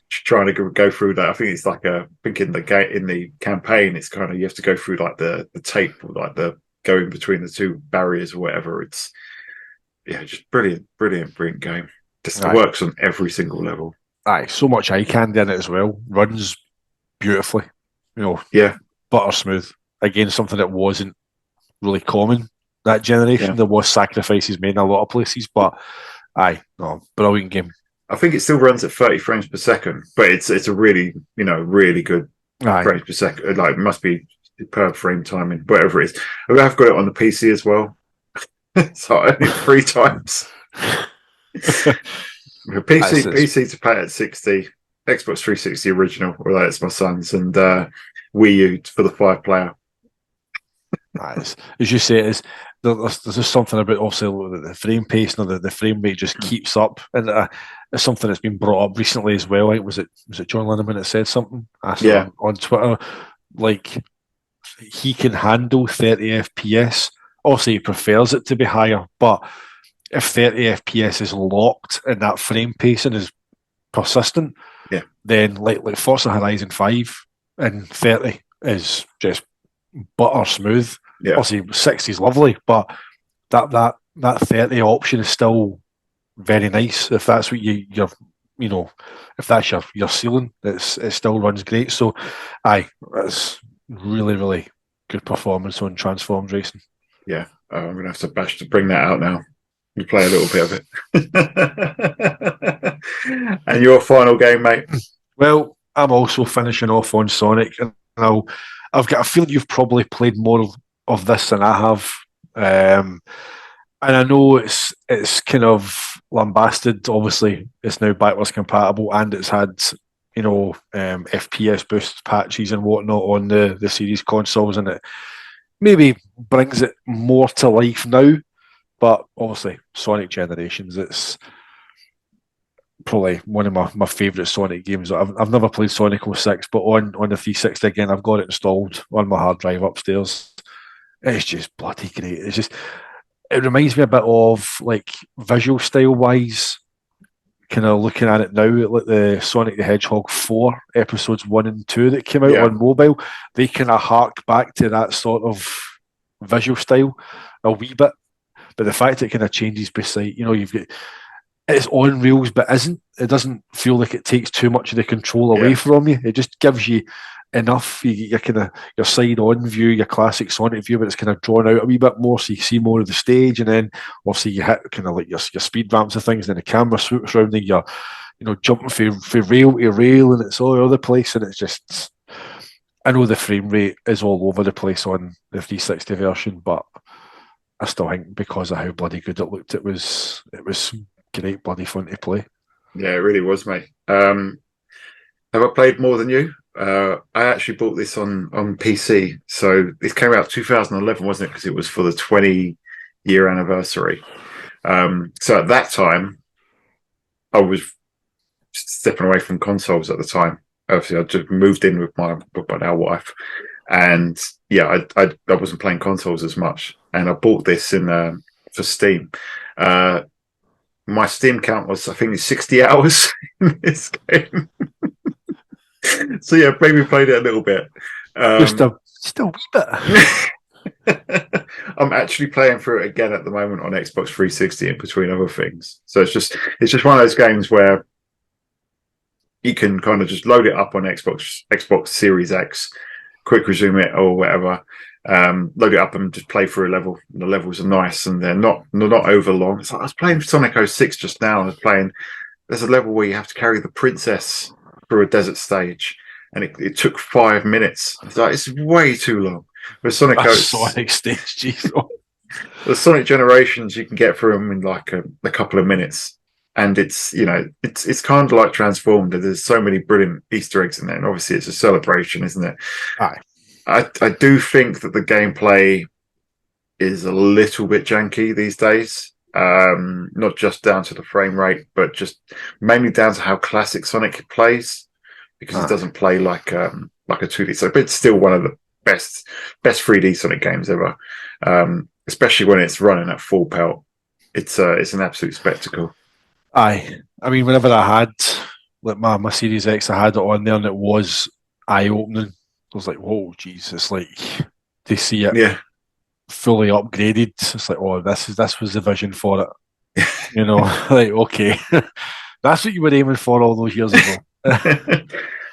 trying to go through that. I think it's like I think in the campaign, it's kind of, you have to go through like the tape, like the going between the 2 barriers or whatever. It's just brilliant game. Just works on every single level. So much eye candy in it as well. Runs beautifully. Yeah. Butter smooth. Again, something that wasn't really common that generation. Yeah. There was sacrifices made in a lot of places, but brilliant game. I think it still runs at 30 frames per second, but it's a really, really good frames per second. Like, it must be per frame timing, whatever it is. I've got it on the PC as well. So only 3 times. PC to play at 60, Xbox 360 original, or that's my son's, and Wii U for the 5-player. As you say, there's just something about also the frame pace and the frame rate just keeps up, and it's something that's been brought up recently as well. Like, was it John Lineman that said something? On Twitter, like, he can handle 30 FPS. Obviously, he prefers it to be higher, but if 30 FPS is locked and that frame pacing is persistent, then like Forza Horizon 5 and 30 is just butter smooth. Yeah. Obviously, 60 is lovely, but that 30 option is still very nice. If that's what you're if that's your ceiling, it still runs great. So, it's really, really good performance on Transformed Racing. Yeah, I'm going to have to bash to bring that out now. You play a little bit of it. And your final game, mate? Well, I'm also finishing off on Sonic, and I've got a feeling you've probably played more of this than I have. And I know it's kind of lambasted. Obviously, it's now backwards compatible, and it's had FPS boost patches and whatnot on the series consoles, and it maybe brings it more to life now. But obviously, Sonic Generations, it's probably one of my favourite Sonic games. I've never played Sonic 06, but on the 360 again, I've got it installed on my hard drive upstairs. It's just bloody great. It reminds me a bit of, like, visual style wise, kind of looking at it now, like the Sonic the Hedgehog 4 episodes 1 and 2 that came out on mobile. They kind of hark back to that sort of visual style a wee bit. But the fact it kind of changes beside, you've got, it's on rails, but isn't. It doesn't feel like it takes too much of the control away from you. It just gives you enough. You kind of your side-on view, your classic Sonic view, but it's kind of drawn out a wee bit more, so you see more of the stage, and then obviously you hit kind of like your speed ramps and things, and then the camera swoops around, and you're jumping from rail to rail, and it's all over the place, and it's just. I know the frame rate is all over the place on the 360 version, but I still think because of how bloody good it looked, it was great bloody fun to play. Yeah, it really was, mate. Have I played more than you? I actually bought this on PC. So it came out 2011, wasn't it? Because it was for the 20-year anniversary. So at that time, I was stepping away from consoles at the time. Obviously, I just moved in with my now wife. And I wasn't playing consoles as much. And I bought this for Steam. My Steam count was, I think, 60 hours in this game. So yeah, maybe played it a little bit. Just a wee bit. I'm actually playing through it again at the moment on Xbox 360 in between other things. So it's just one of those games where you can kind of just load it up on Xbox Series X, quick resume it or whatever. Load it up and just play through a level. The levels are nice and they're not over long. It's like I was playing Sonic 06 just now. There's a level where you have to carry the princess through a desert stage, and it took 5 minutes. It's like, it's way too long. With Sonic, Sonic stage, jeez. the Sonic generations, you can get through them in like a couple of minutes, and it's it's kind of like Transformed. There's so many brilliant Easter eggs in there, and obviously it's a celebration, isn't it? Aye. I do think that the gameplay is a little bit janky these days. Not just down to the frame rate, but just mainly down to how classic Sonic plays, because it doesn't play like a 2D. So, but it's still one of the best 3D Sonic games ever. Especially when it's running at full pelt. It's an absolute spectacle. Aye. I mean, whenever I had like my Series X, I had it on there and it was eye-opening. I was like, whoa, Jesus, like to see it fully upgraded. It's like, oh, this was the vision for it. You know, like, okay. That's what you were aiming for all those years ago.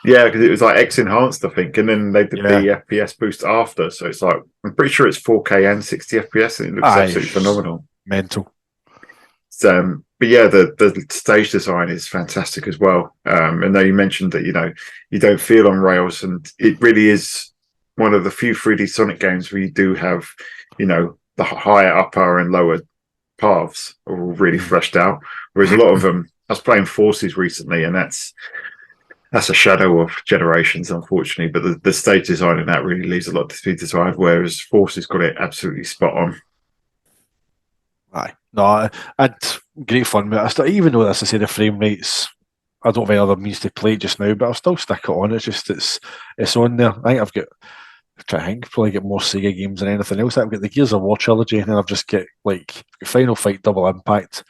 Yeah, because it was like X enhanced, I think, and then they did the FPS boost after. So it's like, I'm pretty sure it's 4K and 60 FPS, and it looks absolutely phenomenal. Mental. So, but yeah, the stage design is fantastic as well. And though you mentioned that you don't feel on rails, and it really is one of the few 3D Sonic games where you do have the higher upper and lower paths are all really fleshed out. Whereas a lot of them, I was playing Forces recently, and that's a shadow of Generations, unfortunately. But the stage design in that really leaves a lot to be desired, whereas Forces got it absolutely spot on. Aye. No, I had great fun with it. Even though, as I say, the frame rates, I don't have any other means to play it just now, but I'll still stick it on. It's just it's on there. I think probably get more Sega games than anything else. I've got the Gears of War trilogy, and then I've just get like Final Fight, Double Impact,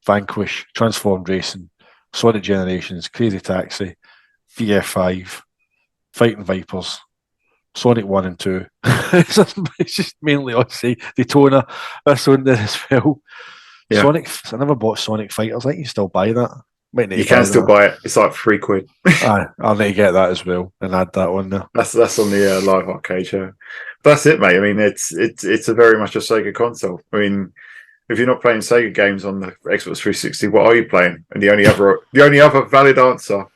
Vanquish, Transformed Racing, Sonic Generations, Crazy Taxi, VF5, Fighting Vipers, Sonic 1 and 2. It's just mainly, I'd say, Daytona. That's on there as well. Yeah. Sonic, I never bought Sonic Fighters. I think you still buy that. You can still buy it. It's like £3. Aye, I'll need to get that as well and add that on there. That's on the live arcade show. That's it, mate. I mean, it's a very much a Sega console. I mean, if you're not playing Sega games on the Xbox 360, what are you playing? And the only other valid answer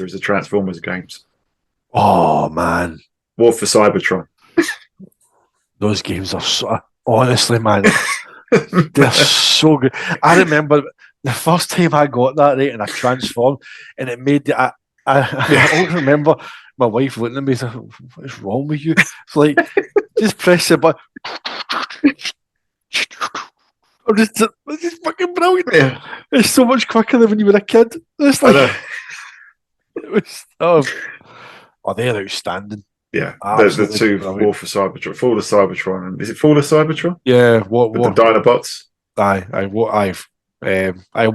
is the Transformers games. Oh man, War for Cybertron. Those games are so, honestly, man, they're so good. I remember the first time I got that right, and I transformed, and it made I always remember my wife looking at me and saying, "What's wrong with you?" It's like, just press the button. It's fucking brilliant. Yeah. It's so much quicker than when you were a kid. It's like, they're outstanding. Yeah, the two brilliant. War for Cybertron, Fall of Cybertron, and is it Fall of Cybertron? Yeah, with the Dinobots.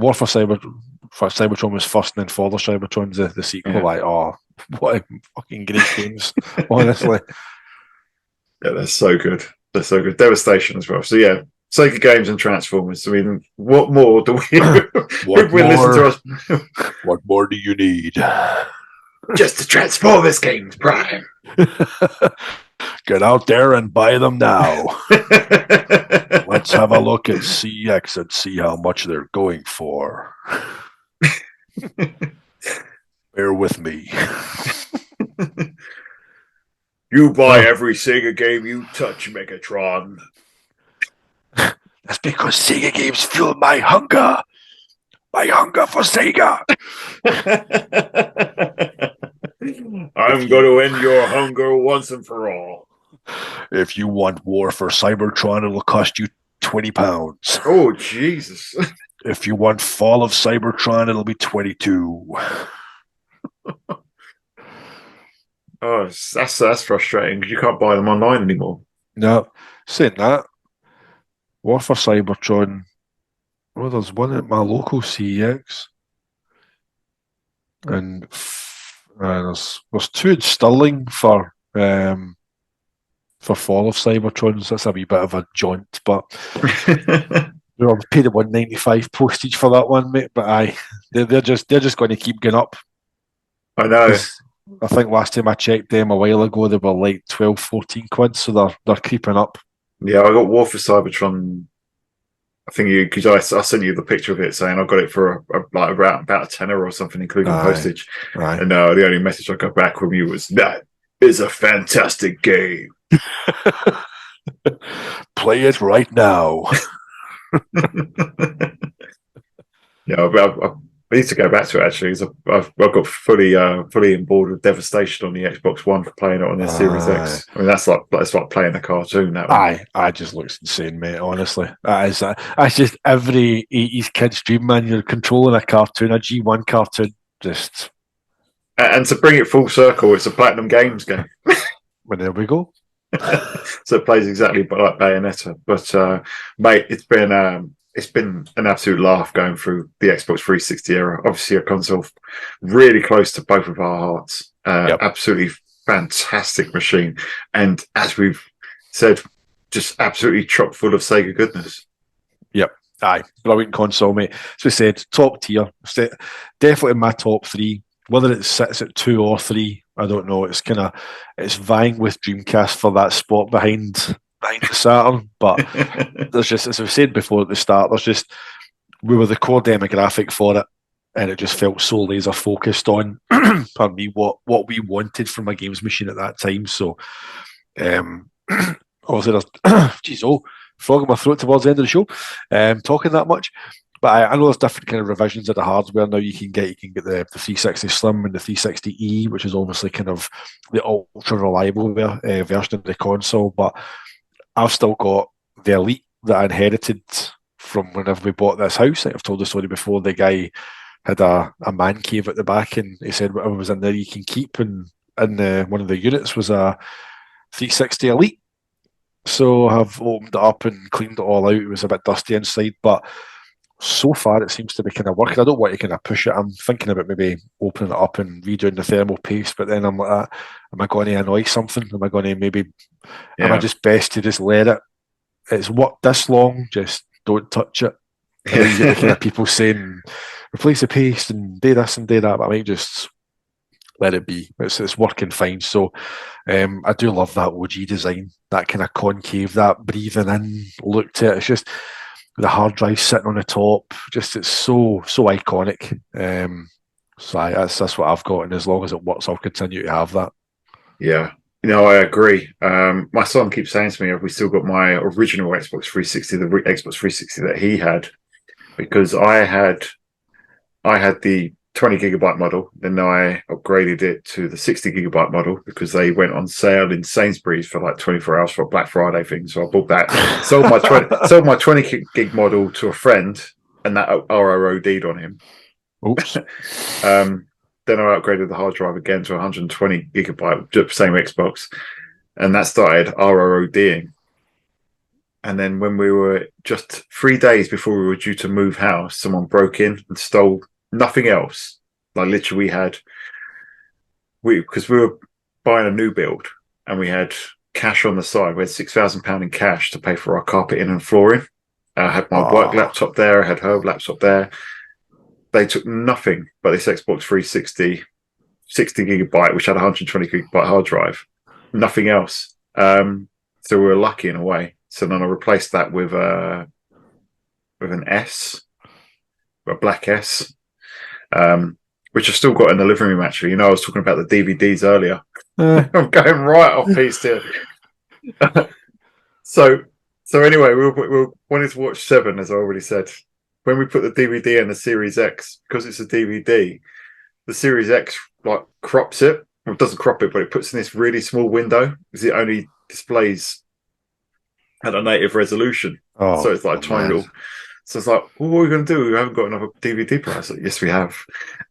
War for Cybertron was first, and then Fall of Cybertron's the sequel. Yeah. Like, what a fucking great games, honestly. Yeah, they're so good. They're so good. Devastation as well. So yeah, Sega games and Transformers. I mean, what more do we? Listen to us? What more do you need? Just the Transformers games, Prime. Get out there and buy them now. Let's have a look at CX and see how much they're going for. Bear with me. You buy every Sega game you touch, Megatron. That's because Sega games fuel my hunger. My hunger for Sega. I'm going to end your hunger once and for all. If you want War for Cybertron, it'll cost you £20. Oh, Jesus. If you want Fall of Cybertron, it'll be $22. Oh, that's frustrating because you can't buy them online anymore. No, saying that, War for Cybertron. Well, there's one at my local CEX, and there's two in Stirling for Fall of Cybertron. So that's a wee bit of a jaunt, but I paid the £1.95 postage for that one, mate. But they're just going to keep going up. I know. I think last time I checked them a while ago, they were like 12, 14 quid, so they're creeping up. Yeah, I got War for Cybertron I think you because I sent you the picture of it saying I got it for like about a tenner or something, including postage. Aye. And the only message I got back from you was that is a fantastic game. Play it right now. Yeah, I need to go back to it actually. I've got fully on board with Devastation on the Xbox One for playing it on their Series X. I mean, that's like playing a cartoon. That one. I just looks insane, mate. Honestly, that's just every 80s kid's dream, man. You're controlling a cartoon, a G1 cartoon. Just And to bring it full circle, it's a Platinum Games game. well, there we go. So it plays exactly like Bayonetta. But mate, it's been an absolute laugh going through the Xbox 360 era. Obviously, a console really close to both of our hearts. Absolutely fantastic machine, and as we've said, just absolutely chock full of Sega goodness. Yep. Aye, brilliant console, mate. As we said, top tier. Definitely in my top three. Whether it sits at 2 or 3, I don't know. It's vying with Dreamcast for that spot behind the Saturn. But there's just, as we said before at the start, we were the core demographic for it, and it just felt so laser focused on, pardon me, what we wanted from a games machine at that time. So, obviously, there's frog in my throat towards the end of the show, talking that much. But I know there's different kind of revisions of the hardware now. You can get the 360 Slim and the 360E, which is obviously kind of the ultra reliable version of the console. But I've still got the Elite that I inherited from whenever we bought this house. I've told the story before. The guy had a man cave at the back, and he said whatever was in there you can keep. And one of the units was a 360 Elite. So I've opened it up and cleaned it all out. It was a bit dusty inside, but so far it seems to be kind of working. I don't want to kind of push it. I'm thinking about maybe opening it up and redoing the thermal paste, but then I'm like, am I going to annoy something? Am I going to am I just best to just let it? It's worked this long, just don't touch it. And then you get the kind of people saying, replace the paste and do this and do that, but I might just let it be. It's working fine. So I do love that OG design, that kind of concave, that breathing in look to it. It's just the hard drive sitting on the top. Just it's so iconic. So that's what I've got, and as long as it works, I'll continue to have that. Yeah, I agree. My son keeps saying to me, "Have we still got my original Xbox 360, the Xbox 360 that he had?" Because I had the 20 gigabyte model, then I upgraded it to the 60 gigabyte model because they went on sale in Sainsbury's for like 24 hours for a Black Friday thing. So I bought that, sold my 20 gig model to a friend, and that RROD'd on him. Oops. Then I upgraded the hard drive again to 120 gigabyte, same Xbox, and that started RRODing. And then when we were just 3 days before we were due to move house, someone broke in and stole nothing else. Like literally, because we were buying a new build and we had cash on the side. We had £6,000 in cash to pay for our carpeting and flooring. I had my work laptop there. I had her laptop there. They took nothing but this Xbox 360, 60 gigabyte, which had a 120 gigabyte hard drive. Nothing else. So we were lucky in a way. So then I replaced that with an S, a black S. Which I've still got in the living room, actually. I was talking about the DVDs earlier. I'm going right off piece here. So anyway, we wanted to watch Seven, as I already said. When we put the DVD in the Series X, because it's a DVD, the Series X like crops it. Well, it doesn't crop it, but it puts in this really small window because it only displays at a native resolution. So it's like a tiny little. So it's like, well, what are we going to do? We haven't got another DVD player. Like, yes, we have.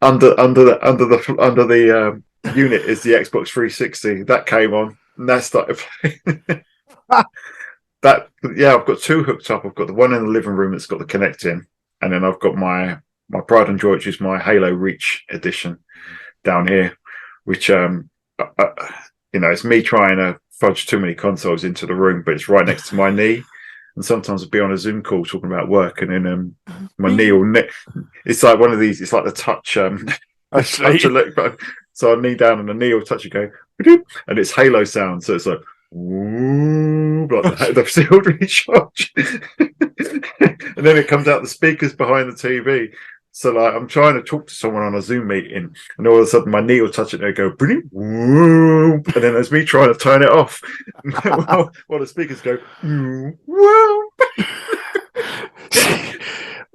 Under the unit is the Xbox 360 that came on, and that started playing. I've got two hooked up. I've got the one in the living room that's got the Connect in, and then I've got my pride and joy, which is my Halo Reach edition down here, which it's me trying to fudge too many consoles into the room, but it's right next to my knee. And sometimes I'll be on a Zoom call talking about work, and then my knee will. It's like one of these. It's like the touch. Touch button. So I knee down, and the knee will touch and go, and it's Halo sound. So it's like, ooh. like that, they've sealed recharge. And then it comes out the speakers behind the TV. So like I'm trying to talk to someone on a Zoom meeting, and all of a sudden my knee will touch it and it'll go, and then there's me trying to turn it off while the speakers go,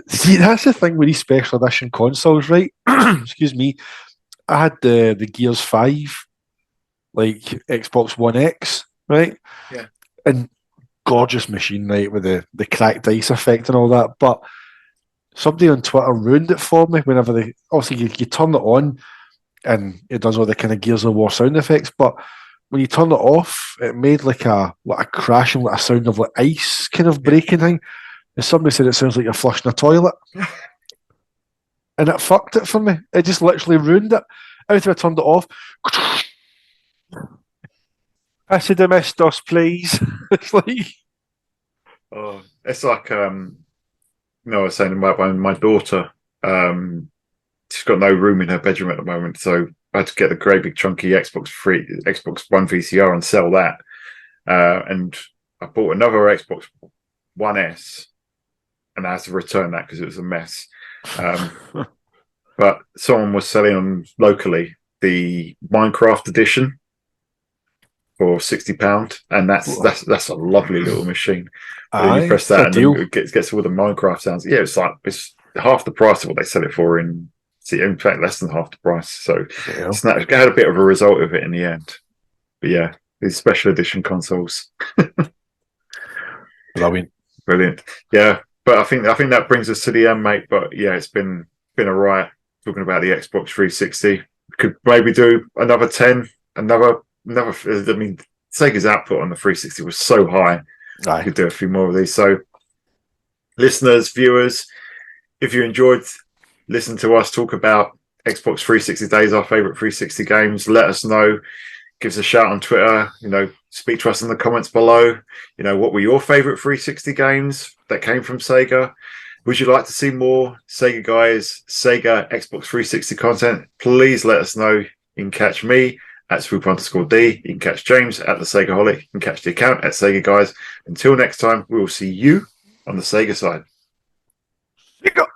See, that's the thing with these special edition consoles, right? Excuse me. I had the Gears 5, like Xbox One X, right? Yeah. And gorgeous machine, right, with the cracked ice effect and all that. But somebody on Twitter ruined it for me whenever they obviously you turn it on and it does all the kind of Gears of War sound effects, but when you turn it off, it made like a crashing, like a sound of like ice kind of breaking thing. And somebody said it sounds like you're flushing a toilet. And it fucked it for me. It just literally ruined it. Every time I turned it off, I said, Domestos, please. It's like, oh, it's like no, I was saying about my daughter. She's got no room in her bedroom at the moment, so I had to get a great big chunky Xbox One VCR and sell that. And I bought another Xbox One S, and I had to return that because it was a mess. But someone was selling them locally the Minecraft edition for £60, and that's a lovely little machine. You press that and then it gets all the Minecraft sounds. Yeah, it's half the price of what they sell it for in fact less than half the price. So I had a bit of a result of it in the end. But yeah, these special edition consoles. Brilliant. Yeah, but I think that brings us to the end, mate. But yeah, it's been a riot talking about the Xbox 360. Could maybe do another 10, another. I mean, Sega's output on the 360 was so high. I could do a few more of these. So, listeners, viewers, if you enjoyed listening to us talk about Xbox 360 days, our favorite 360 games, let us know. Give us a shout on Twitter. Speak to us in the comments below. What were your favorite 360 games that came from Sega? Would you like to see more Sega guys, Sega Xbox 360 content? Please let us know. You can catch me at swoop_D. You can catch James at the Segaholic. You can catch the account at Sega Guys. Until next time, we will see you on the Sega side. Sega.